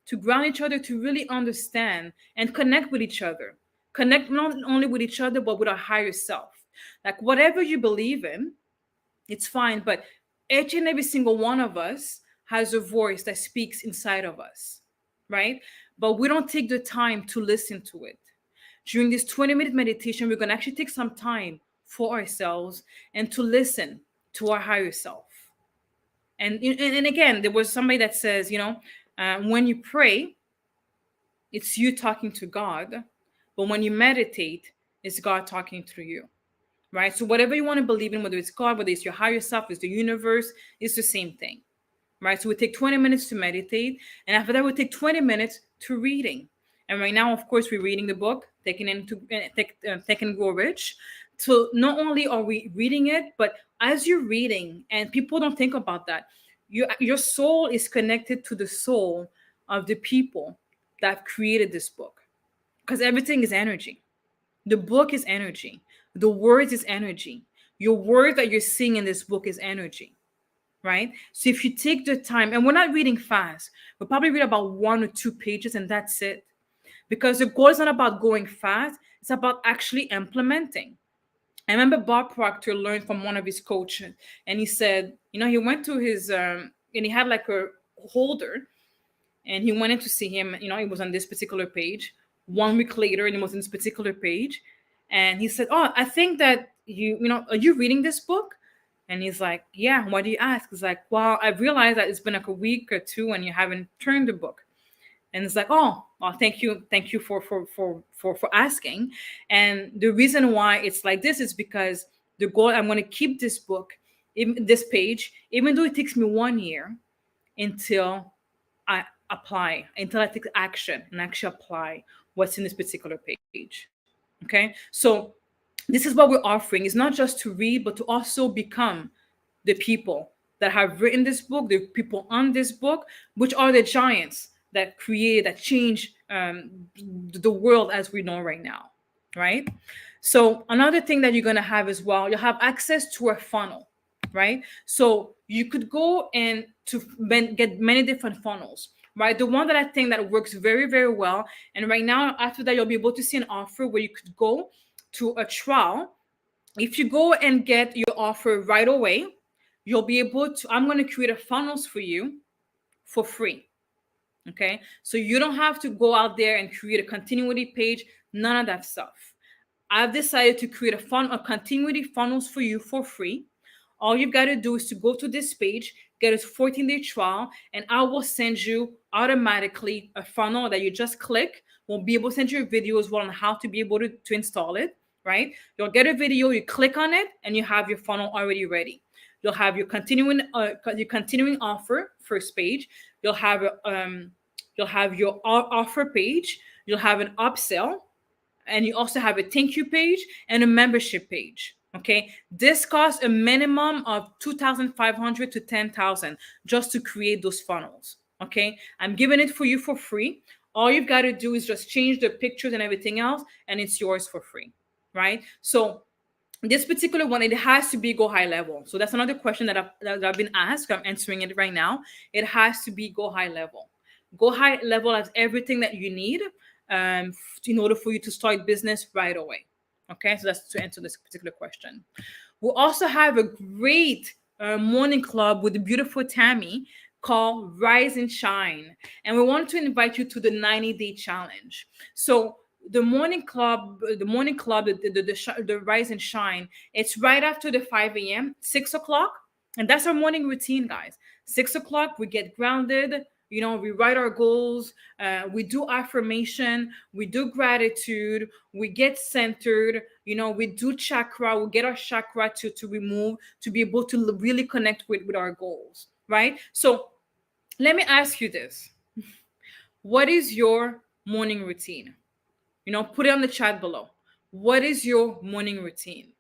to really understand and connect with each other. Connect not only with each other, but with our higher self. Like whatever you believe in, it's fine. But each and every single one of us has a voice that speaks inside of us, right? But we don't take the time to listen to it. During this 20-minute meditation, we're going to actually take some time for ourselves and to listen to our higher self. And again, there was somebody that says, when you pray, it's you talking to God. But when you meditate, it's God talking through you, right? So whatever you want to believe in, whether it's God, whether it's your higher self, it's the universe, it's the same thing, right? So we take 20 minutes to meditate. And after that, we take 20 minutes to reading. And right now, of course, we're reading the book, Think and Grow Rich. So not only are we reading it, but as you're reading, and people don't think about that, your soul is connected to the soul of the people that created this book. Because everything is energy. The book is energy. The words is energy. Your word that you're seeing in this book is energy, right? So if you take the time, and we're not reading fast, we'll probably read about 1 or 2 pages and that's it. Because the goal is not about going fast. It's about actually implementing. I remember Bob Proctor learned from one of his coaches, and he said, he went to his, and he had like a holder, and he went in to see him. He was on this particular page. 1 week later, and it was on this particular page, and he said, "Oh, I think that are you reading this book?" And he's like, "Yeah." Why do you ask? He's like, "Well, I realized that it's been like a week or 2, and you haven't turned the book." And it's like, "Oh, well, thank you for asking." And the reason why it's like this is because the goal, I'm going to keep this book, this page, even though it takes me 1 year until I take action and actually apply what's in this particular page. Okay. So this is what we're offering. It's not just to read, but to also become the people that have written this book, the people on this book, which are the giants that change the world as we know right now, right? So another thing that you're going to have as well, you'll have access to a funnel, right? So you could go and get many different funnels. right? The one that I think that works very, very well. And right now, after that, you'll be able to see an offer where you could go to a trial. If you go and get your offer right away, you'll be able to, I'm going to create a funnels for you for free. Okay. So you don't have to go out there and create a continuity page, none of that stuff. I've decided to create a continuity funnels for you for free. All you've got to do is to go to this page, get a 14-day trial, and I will send you automatically a funnel that you just click. We'll be able to send you a video as well on how to be able to install it, right? You'll get a video, you click on it, and you have your funnel already ready. You'll have your continuing offer first page. You'll have your offer page. You'll have an upsell, and you also have a thank you page and a membership page. Okay, this costs a minimum of 2,500 to 10,000 just to create those funnels. Okay, I'm giving it for you for free. All you've got to do is just change the pictures and everything else, and it's yours for free, right? So this particular one, it has to be Go High Level. So that's another question that I've been asked. I'm answering it right now. It has to be Go High Level. Go High Level has everything that you need in order for you to start business right away. Okay, so that's to answer this particular question. We'll also have a great morning club with the beautiful Tammy called Rise and Shine. And we want to invite you to the 90-day challenge. So the morning club, the Rise and Shine, it's right after the 5 a.m., 6 o'clock. And that's our morning routine, guys. 6 o'clock, we get grounded. We write our goals, we do affirmation, we do gratitude, we get centered, we do chakra, we get our chakra to remove, to be able to really connect with our goals, right? So let me ask you this. What is your morning routine? Put it on the chat below. What is your morning routine?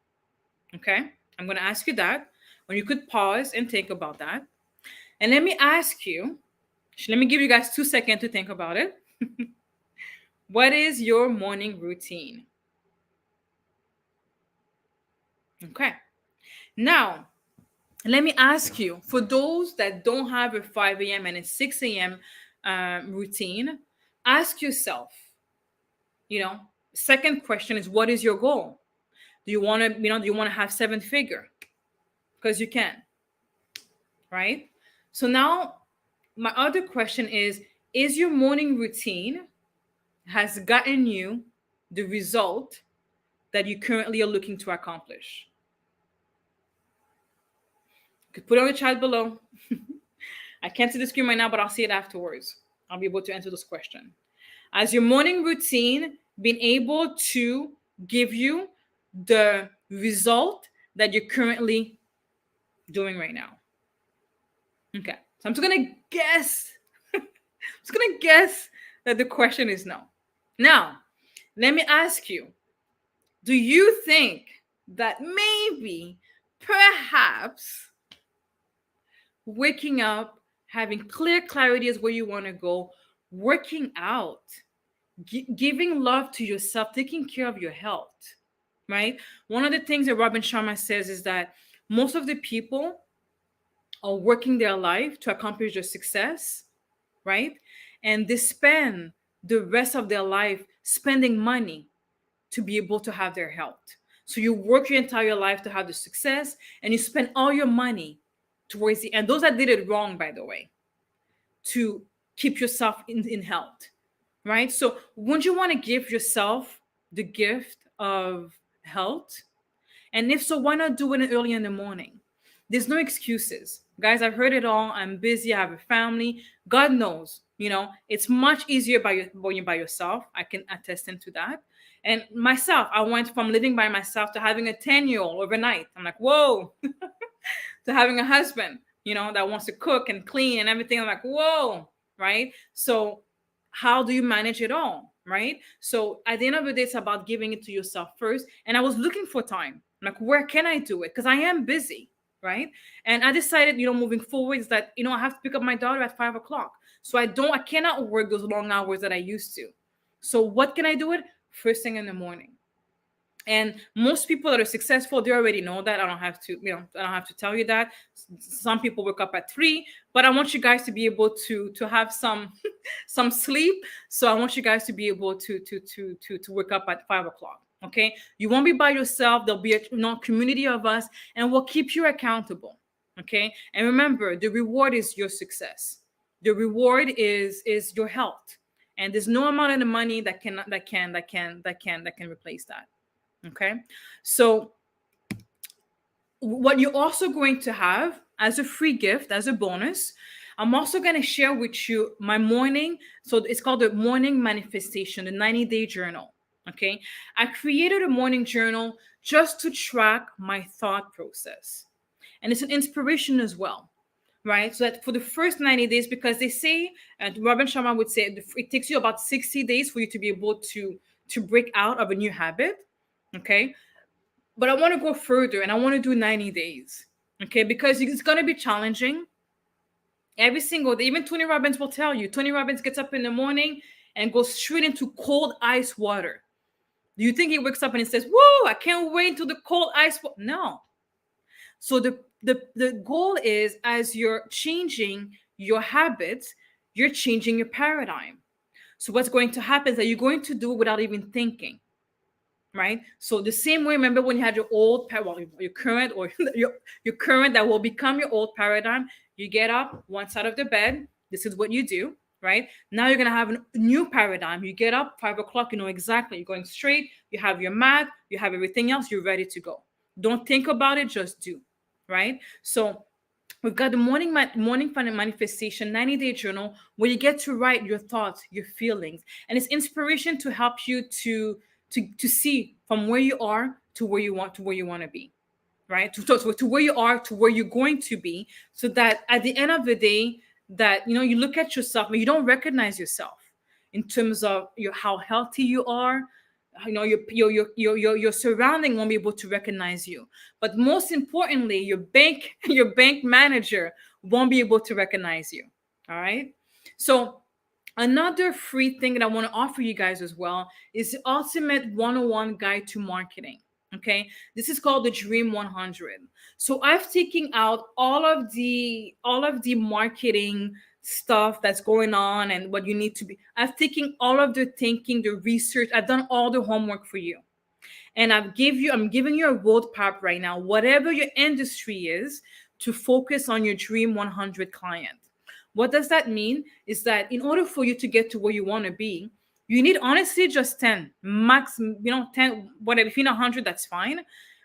Okay, I'm going to ask you that, and you could pause and think about that. And let me give you guys 2 seconds to think about it. What is your morning routine? Okay. Now, let me ask you, for those that don't have a 5 a.m. and a 6 a.m. Routine, ask yourself, second question is, what is your goal? Do you want to have 7-figure? Because you can, right? So now, my other question is your morning routine has gotten you the result that you currently are looking to accomplish? You could put it on the chat below. I can't see the screen right now, but I'll see it afterwards. I'll be able to answer this question. Has your morning routine been able to give you the result that you're currently doing right now? Okay. So I'm just going to guess. That the question is no. Now, let me ask you, do you think that maybe, perhaps, waking up, having clear clarity is where you want to go, working out, giving love to yourself, taking care of your health, right? One of the things that Robin Sharma says is that most of the people are working their life to accomplish their success, right? And they spend the rest of their life spending money to be able to have their health. So you work your entire life to have the success, and you spend all your money towards the end. Those that did it wrong, by the way, to keep yourself in health, right? So wouldn't you want to give yourself the gift of health? And if so, why not do it early in the morning? There's no excuses. Guys, I've heard it all. I'm busy. I have a family. God knows, it's much easier when you're by yourself. I can attest to that. And myself, I went from living by myself to having a 10-year-old overnight. I'm like, whoa, to having a husband, that wants to cook and clean and everything. I'm like, whoa, right? So how do you manage it all, right? So at the end of the day, it's about giving it to yourself first. And I was looking for time. I'm like, where can I do it? Because I am busy, right? And I decided, moving forward is that, I have to pick up my daughter at 5 o'clock. So I cannot work those long hours that I used to. So what can I do it? First thing in the morning. And most people that are successful, they already know that. I don't have to, I don't have to tell you that. Some people wake up at 3, but I want you guys to be able to have some some sleep. So I want you guys to be able to wake up at 5 o'clock. Okay, you won't be by yourself. There'll be a community of us, and we'll keep you accountable. Okay, and remember, the reward is your success. The reward is your health, and there's no amount of money that can replace that. Okay, so what you're also going to have as a free gift, as a bonus, I'm also going to share with you my morning. So it's called the morning manifestation, the 90-day journal. Okay, I created a morning journal just to track my thought process, and it's an inspiration as well, right? So that for the first 90 days, because they say, and Robin Sharma would say, it takes you about 60 days for you to be able to break out of a new habit. Okay, but I want to go further, and I want to do 90 days. Okay, because it's going to be challenging every single day. Even Tony Robbins will tell you. Tony Robbins gets up in the morning and goes straight into cold ice water. Do you think he wakes up and he says, "Whoa, I can't wait until the cold ice"? No. So the goal is, as you're changing your habits, you're changing your paradigm. So what's going to happen is that you're going to do it without even thinking. Right. So the same way, remember when you had your old, well, your current, or your current that will become your old paradigm, you get up one side of the bed. This is what you do. Right. Now you're going to have a new paradigm. You get up 5 o'clock, you know exactly. You're going straight. You have your mat. You have everything else. You're ready to go. Don't think about it. Just do. Right. So we've got the morning manifestation 90-day journal, where you get to write your thoughts, your feelings, and it's inspiration to help you to see from where you are to where you want to be, right? To where you are to where you're going to be, so that at the end of the day, that you look at yourself and you don't recognize yourself in terms of how healthy you are. Your surrounding won't be able to recognize you, but most importantly, your bank manager won't be able to recognize you. All right. So another free thing that I want to offer you guys as well is the ultimate 101 guide to marketing. Okay, this is called the Dream 100. So I've taken out all of the marketing stuff that's going on and what you need to be. I've taken all of the thinking, the research. I've done all the homework for you, and I'm giving you a roadmap right now, whatever your industry is, to focus on your Dream 100 client. What does that mean? Is that in order for you to get to where you want to be, you need honestly just 10 max, 10, whatever. If you're not 100, that's fine.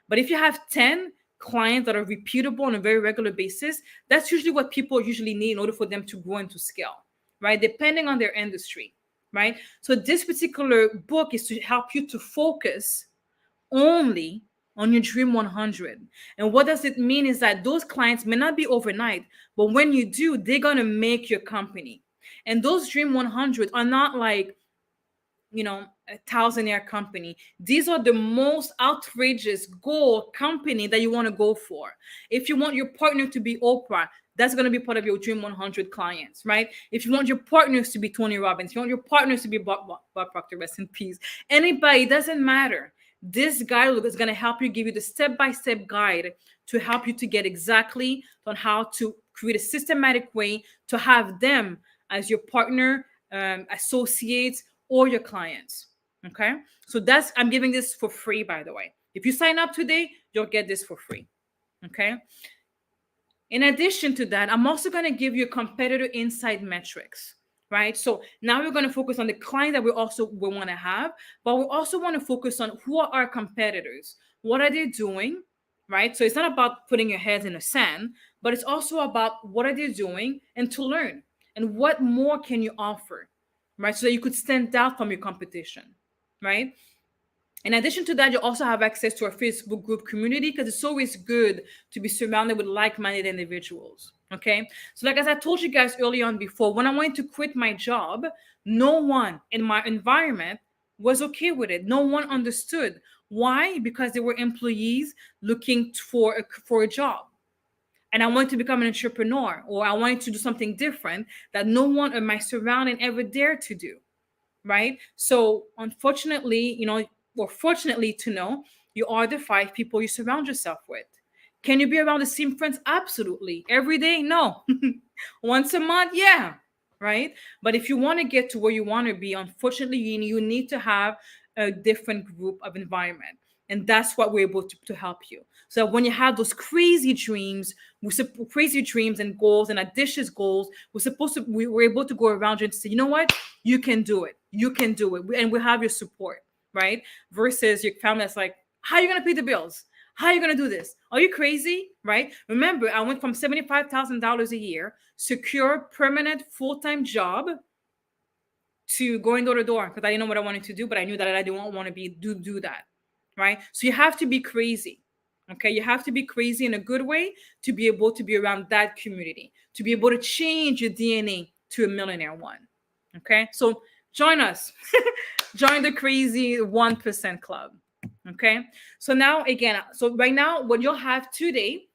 But if you have 10 clients that are repeatable on a very regular basis, that's usually what people usually need in order for them to grow and to scale, right? Depending on their industry, right? So this particular book is to help you to focus only on your Dream 100. And what does it mean is that those clients may not be overnight, but when you do, they're going to make your company. And those Dream 100 are not like, a thousandaire company. These are the most outrageous goal company that you want to go for. If you want your partner to be Oprah, that's going to be part of your Dream 100 clients, right? If you want your partners to be Tony Robbins, you want your partners to be Bob Proctor, rest in peace. Anybody, doesn't matter. This guide is going to help you, give you the step-by-step guide to help you to get exactly on how to create a systematic way to have them as your partner, associates, or your clients. Okay, so I'm giving this for free, by the way. If you sign up today, you'll get this for free. Okay. In addition to that, I'm also going to give you competitor insight metrics, right? So now we're going to focus on the client that we want to have, but we also want to focus on who are our competitors. What are they doing, right? So it's not about putting your heads in the sand, but it's also about what are they doing and to learn, and what more can you offer, right? So that you could stand out from your competition, right? In addition to that, you also have access to our Facebook group community, because it's always good to be surrounded with like-minded individuals. Okay. So like, as I told you guys early on before, when I wanted to quit my job, no one in my environment was okay with it. No one understood. Why? Because they were employees looking for a job. And I wanted to become an entrepreneur, or I wanted to do something different that no one in my surrounding ever dared to do. Right. So unfortunately, or fortunately to know, you are the 5 people you surround yourself with. Can you be around the same friends? Absolutely. Every day? No. Once a month? Yeah. Right. But if you want to get to where you want to be, unfortunately, you need to have a different group of environment. And that's what we're able to help you. So when you have those crazy dreams, crazy dreams and goals and ambitious goals, we're able to go around you and say, you know what, you can do it. You can do it, and we have your support, right? Versus your family that's like, how are you gonna pay the bills? How are you gonna do this? Are you crazy? Right? Remember, I went from $75,000 a year, secure, permanent, full-time job, to going door to door because I didn't know what I wanted to do, but I knew that I didn't want to do that. Right? So you have to be crazy. Okay, you have to be crazy in a good way to be able to be around that community, to be able to change your DNA to a millionaire one. Okay, so join us. Join the crazy 1% club. Okay, so now again, so right now, what you'll have today,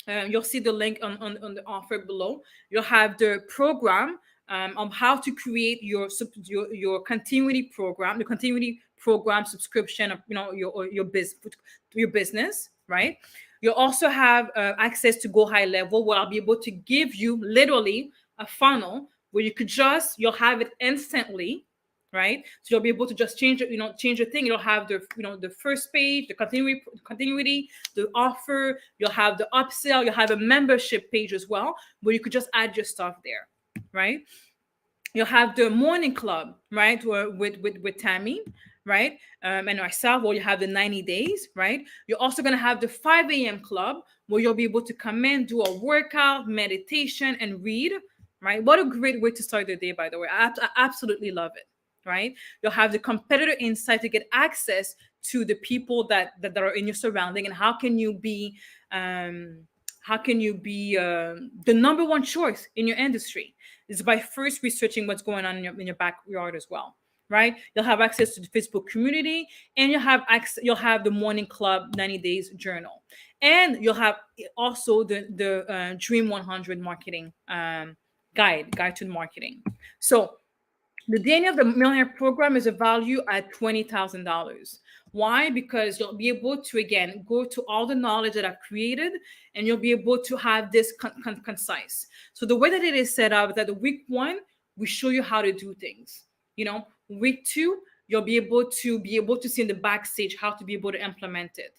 you'll see the link on the offer below. You'll have the program on how to create your continuity program, the continuity program subscription of your business, right? You'll also have access to Go High Level, where I'll be able to give you literally a funnel where you'll have it instantly, right? So you'll be able to just change it, change the thing. You'll have the first page, the continuity, the offer. You'll have the upsell. You'll have a membership page as well, where you could just add your stuff there, right? You'll have the morning club, right, with Tammy, right, and myself, or you have the 90 days, right? You're also going to have the 5 a.m. club, where you'll be able to come in, do a workout, meditation, and read, right? What a great way to start the day, by the way. I absolutely love it, right? You'll have the competitor insight to get access to the people that are in your surrounding, and how can you be the number one choice in your industry is by first researching what's going on in your backyard as well, right? You'll have access to the Facebook community, and you'll have the morning club 90 days journal, and you'll have also the Dream 100 marketing guide to marketing. So the DNA of the Millionaire Program is a value at $20,000. Why? Because you'll be able to, again, go to all the knowledge that I've created, and you'll be able to have this concise. So the way that it is set up is that the week 1, we show you how to do things. Week 2, you'll be able to see in the backstage how to be able to implement it.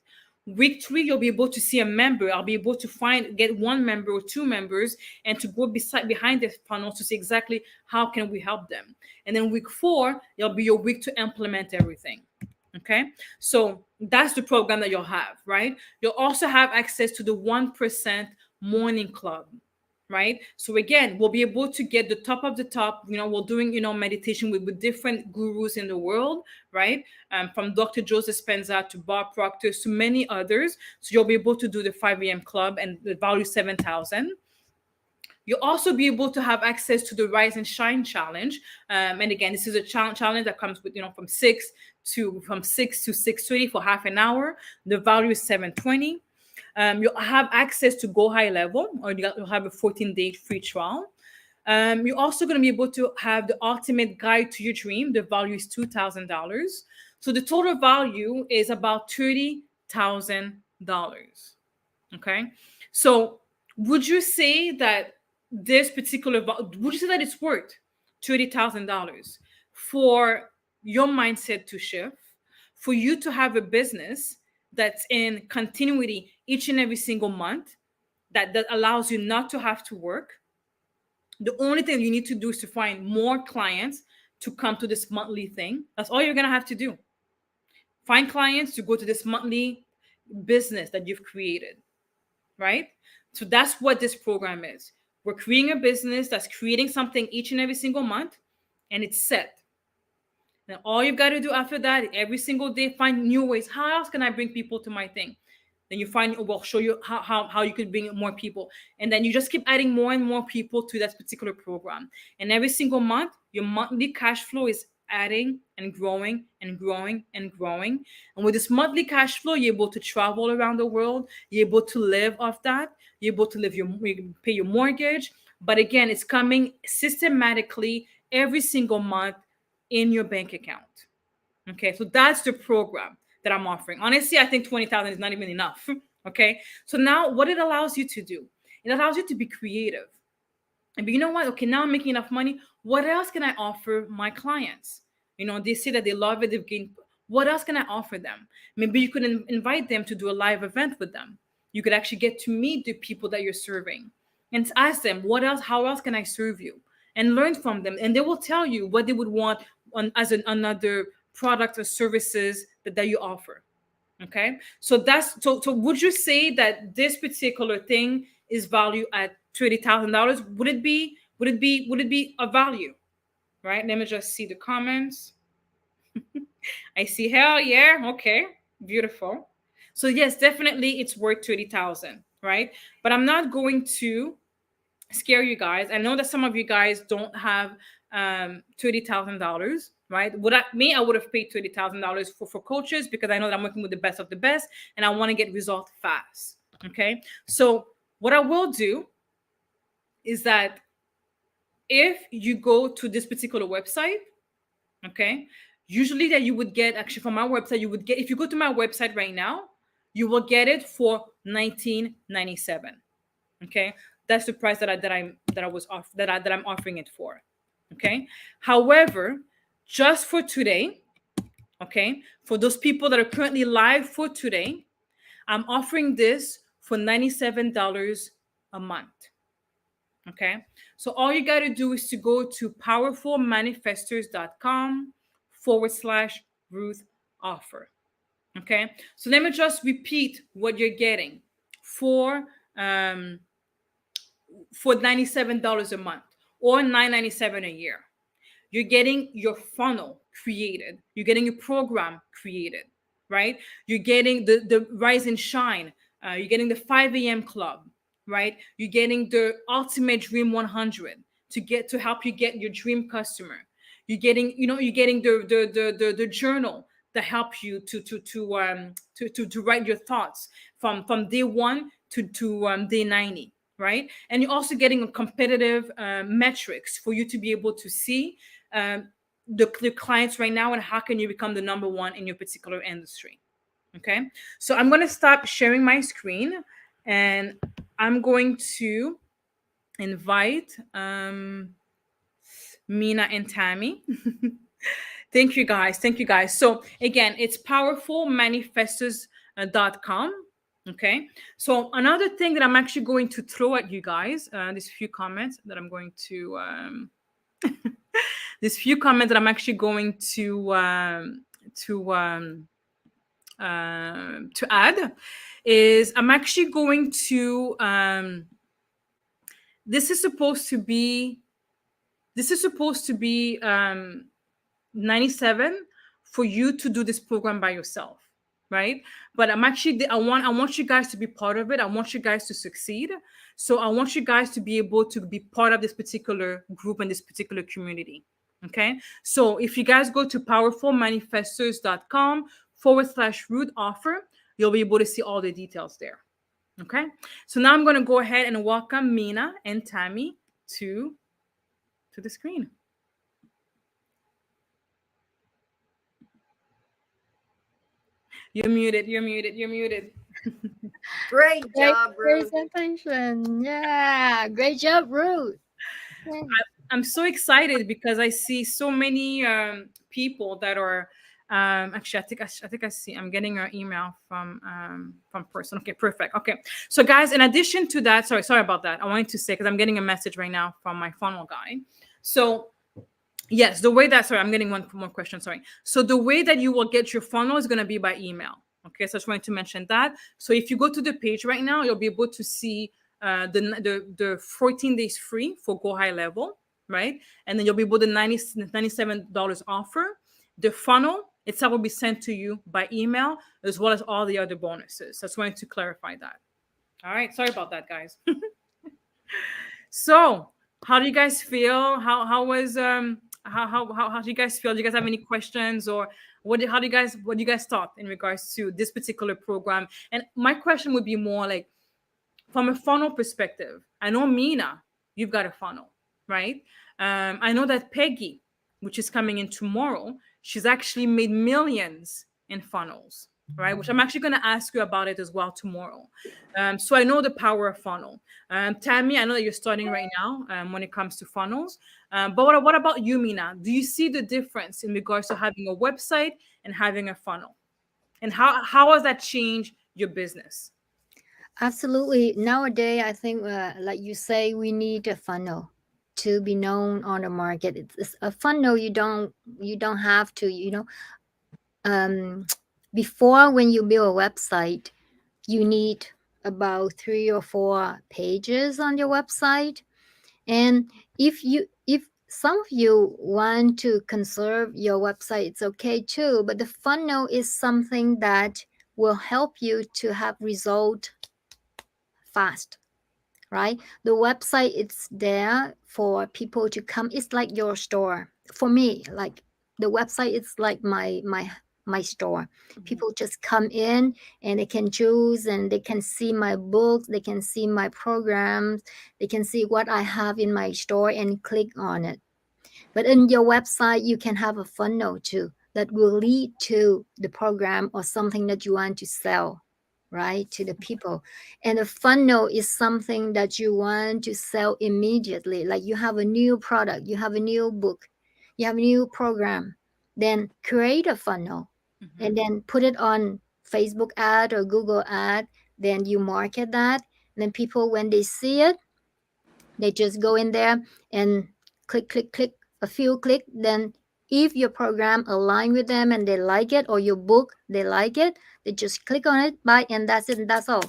Week 3, you'll be able to see a member. I'll be able to get 1 member or 2 members, and to go behind the funnel to see exactly how can we help them. And then week 4, it'll be your week to implement everything. Okay, so that's the program that you'll have, right? You'll also have access to the 1% morning club, right? So again, we'll be able to get the top of the top. We're doing meditation with different gurus in the world, right? From Dr. Joseph Spenza to Bob Proctor to many others. So you'll be able to do the 5 a.m. club, and the value 7,000. You'll also be able to have access to the Rise and Shine challenge. And again, this is a challenge that comes with, from 6 to 6:30 for half an hour. The value is $720. You'll have access to Go High Level, or you'll have a 14-day free trial. You're also going to be able to have the ultimate guide to your dream. The value is $2,000. So the total value is about $30,000. Okay. So would you say that would you say that it's worth $30,000 for your mindset to shift, for you to have a business that's in continuity each and every single month, that allows you not to have to work? The only thing you need to do is to find more clients to come to this monthly thing. That's all you're going to have to do. Find clients to go to this monthly business that you've created, right? So that's what this program is. We're creating a business that's creating something each and every single month, and it's set. Now, all you've got to do after that, every single day, find new ways. How else can I bring people to my thing? Then we'll show you how you could bring more people. And then you just keep adding more and more people to that particular program. And every single month, your monthly cash flow is adding and growing and growing and growing. And with this monthly cash flow, you're able to travel around the world. You're able to live off that. You're able to pay your mortgage. But again, it's coming systematically every single month in your bank account. Okay, so that's the program that I'm offering. Honestly, I think 20,000 is not even enough. Okay, so now what it allows you to do, it allows you to be creative. But you know what? Okay, now I'm making enough money. What else can I offer my clients? They say that they love it. They've gained. What else can I offer them? Maybe you could invite them to do a live event with them. You could actually get to meet the people that you're serving and ask them, what else? How else can I serve you? And learn from them. And they will tell you what they would want as another product or services that you offer. Okay, so so would you say that this particular thing is valued at $30,000? Would it be a value? Right, let me just see the comments. I see, hell yeah, okay, beautiful. So yes, definitely it's worth 30,000, right? But I'm not going to scare you guys. I know that some of you guys don't have $30,000, right? I would have paid $30,000 for coaches, because I know that I'm working with the best of the best and I want to get results fast. Okay, so what I will do is that if you go to this particular website, okay, usually that you would get, actually from my website, you would get, if you go to my website right now, you will get it for $19.97. Okay, that's the price that I'm offering it for. Okay, however, just for today, okay, for those people that are currently live for today, I'm offering this for $97 a month. Okay, so all you got to do is to go to powerfulmanifestors.com/Ruth offer. Okay, so let me just repeat what you're getting for $97 a month or $997 a year. You're getting your funnel created. You're getting your program created, right? You're getting the Rise and Shine. You're getting the 5 a.m. club, right? You're getting the Ultimate Dream 100 to help you get your dream customer. You're getting, the journal that helps you to write your thoughts from day 1 to day 90. Right, and you're also getting a competitive metrics for you to be able to see the clients right now and how can you become the number one in your particular industry. Okay, so I'm going to stop sharing my screen and I'm going to invite Mina and Tammy. Thank you guys. So again, it's powerfulmanifestors.com. Okay, so another thing that I'm actually going to throw at you guys, these few comments that I'm going to actually going to add is I'm actually going to this is supposed to be 97 for you to do this program by yourself, right? But I want you guys to be part of it. I want you guys to succeed. So I want you guys to be able to be part of this particular group and this particular community. Okay, so if you guys go to powerfulmanifestors.com/Ruth offer, you'll be able to see all the details there. Okay, so now I'm going to go ahead and welcome Mina and Tammy to the screen. You're muted. Great job, Ruth. Presentation. Yeah, great job, Ruth. Yeah. I'm so excited because I see so many people that are actually I think I see I'm getting an email from person. Okay, perfect. Okay, so guys, in addition to that, sorry about that. I wanted to say, because I'm getting a message right now from my funnel guy. So yes, the way that, sorry, I'm getting one more question. Sorry. So the way that you will get your funnel is going to be by email. Okay, so I just wanted to mention that. So if you go to the page right now, you'll be able to see the 14 days free for Go High Level, right? And then you'll be able to $97 offer. The funnel itself will be sent to you by email, as well as all the other bonuses. So I just wanted to clarify that. All right, sorry about that, guys. So how do you guys feel? How do you guys feel? Do you guys have any questions, or what do you guys thought in regards to this particular program? And my question would be more like, from a funnel perspective, I know Mina, you've got a funnel, right? I know that Peggy, which is coming in tomorrow, she's actually made millions in funnels, right? Which I'm actually going to ask you about it as well tomorrow. So I know the power of funnel. Tammy, I know that you're starting right now when it comes to funnels. But what about you, Mina? Do you see the difference in regards to having a website and having a funnel? And how has that changed your business? Absolutely. Nowadays, I think, like you say, we need a funnel to be known on the market. It's a funnel. You don't have to. Um, before, when you build a website, you need about 3 or 4 pages on your website. And if some of you want to conserve your website, it's okay too. But the funnel is something that will help you to have result fast, right? The website, it's there for people to come. It's like your store. For me, like the website, it's like my store. People just come in and they can choose, and they can see my books, they can see my programs, they can see what I have in my store and click on it. But in your website, you can have a funnel too that will lead to the program or something that you want to sell, right, to the people. And a funnel is something that you want to sell immediately. Like you have a new product, you have a new book, you have a new program, then create a funnel and then put it on Facebook ad or Google ad. Then you market that. And then people, when they see it, they just go in there and click, click, click, a few click. Then if your program align with them and they like it, or your book, they like it, they just click on it, buy, and that's it, and that's all,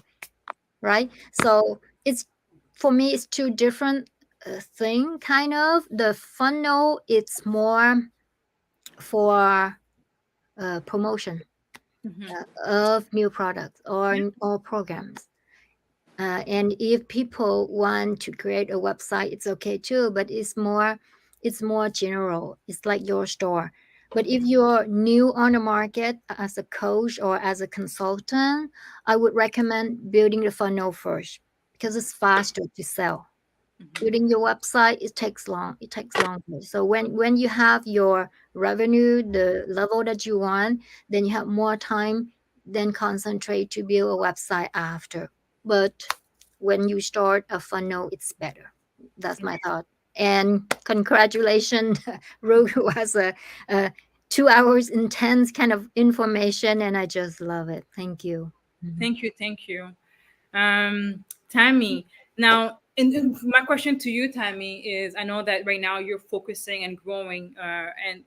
right? So it's, for me, it's two different thing, kind of. The funnel, it's more for promotion of new products or programs. And if people want to create a website, it's okay too, but it's more general. It's like your store. But if you're new on the market as a coach or as a consultant, I would recommend building the funnel first, because it's faster to sell. Building your website, it takes longer. So when you have your revenue, the level that you want, then you have more time, then concentrate to build a website after. But when you start a funnel, it's better. That's my thought. And congratulations, Roku has a 2 hours intense kind of information, and I just love it. Thank you. Thank you. Tammy, now, my question to you, Tammy, is I know that right now you're focusing and growing, and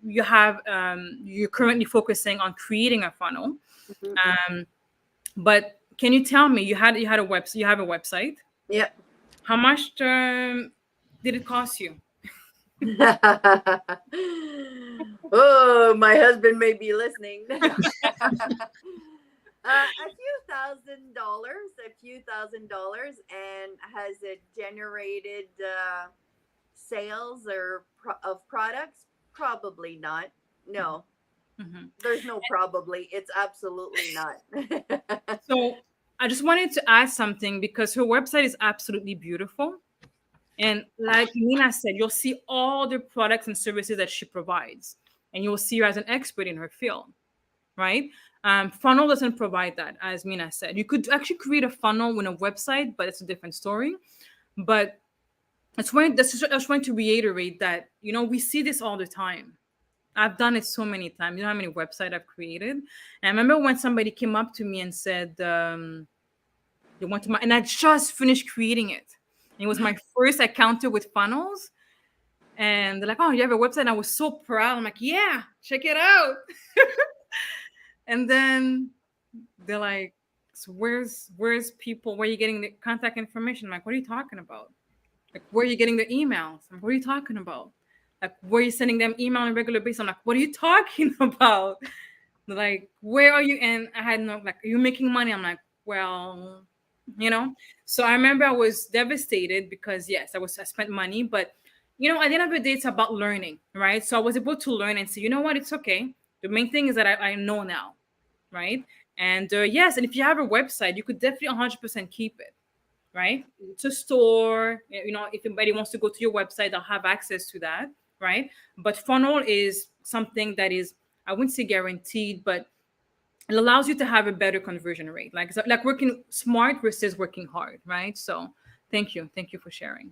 you're currently focusing on creating a funnel. But can you tell me, you have a website? Yep. How much did it cost you? Oh, my husband may be listening. A few thousand dollars, and has it generated sales of products? Probably not. No, there's no probably. It's absolutely not. So I just wanted to add something, because her website is absolutely beautiful. And like Nina said, you'll see all the products and services that she provides, and you'll see her as an expert in her field, right? Funnel doesn't provide that, as Mina said. You could actually create a funnel with a website, but it's a different story. But I just wanted to reiterate that, we see this all the time. I've done it so many times. You know how many websites I've created? And I remember when somebody came up to me and said, they want to, and I just finished creating it. It was my first encounter with funnels. And they're like, "Oh, you have a website?" And I was so proud. I'm like, "Yeah, check it out." And then they're like, "So where's people? Where are you getting the contact information?" I'm like, "What are you talking about? Like, where are you getting the emails? I'm like, what are you talking about? Like, where are you sending them email on a regular basis?" I'm like, "What are you talking about?" They're like, "Where are you?" And I had no, like, "Are you making money?" I'm like, "Well, So I remember I was devastated, because yes, I spent money, but at the end of the day, it's about learning, right? So I was able to learn and say, you know what, it's okay. The main thing is that I know now, right? And yes, and if you have a website, you could definitely 100% keep it, right? It's a store. If anybody wants to go to your website, they'll have access to that, right? But funnel is something that is, I wouldn't say guaranteed, but it allows you to have a better conversion rate, like working smart versus working hard, right? So thank you for sharing.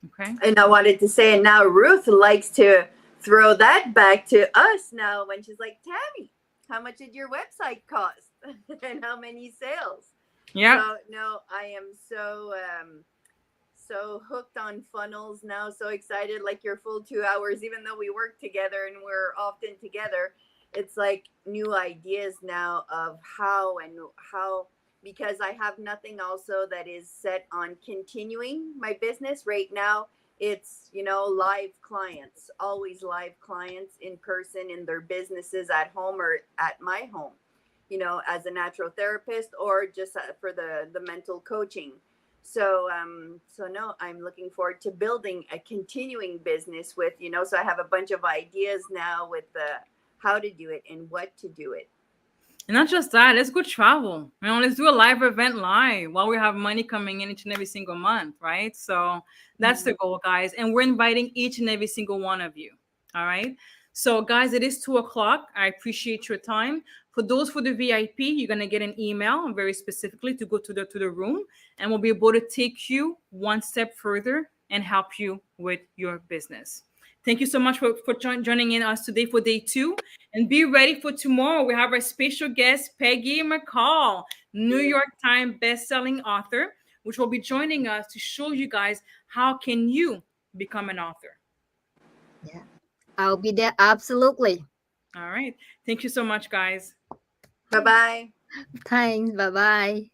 Okay. And I wanted to say, and now Ruth likes to throw that back to us now when she's like, Tammy, how much did your website cost? And how many sales? Yeah. So no, I am so hooked on funnels now, so excited, like your full 2 hours, even though we work together and we're often together. It's like new ideas now of how, because I have nothing also that is set on continuing my business right now. It's, live clients, always live clients in person in their businesses at home or at my home, as a natural therapist or just for the mental coaching. So no, I'm looking forward to building a continuing business with, so I have a bunch of ideas now with how to do it and what to do it. And not just that, let's go travel. Let's do a live event live while we have money coming in each and every single month, right? So that's the goal, guys. And we're inviting each and every single one of you. All right. So, guys, it is 2:00. I appreciate your time. For those for the VIP, you're gonna get an email very specifically to go to the room, and we'll be able to take you one step further and help you with your business. Thank you so much for joining in us today for day 2. And be ready for tomorrow. We have our special guest, Peggy McCall, New York Times bestselling author, which will be joining us to show you guys how can you become an author. Yeah, I'll be there. Absolutely. All right. Thank you so much, guys. Bye-bye. Thanks. Bye-bye.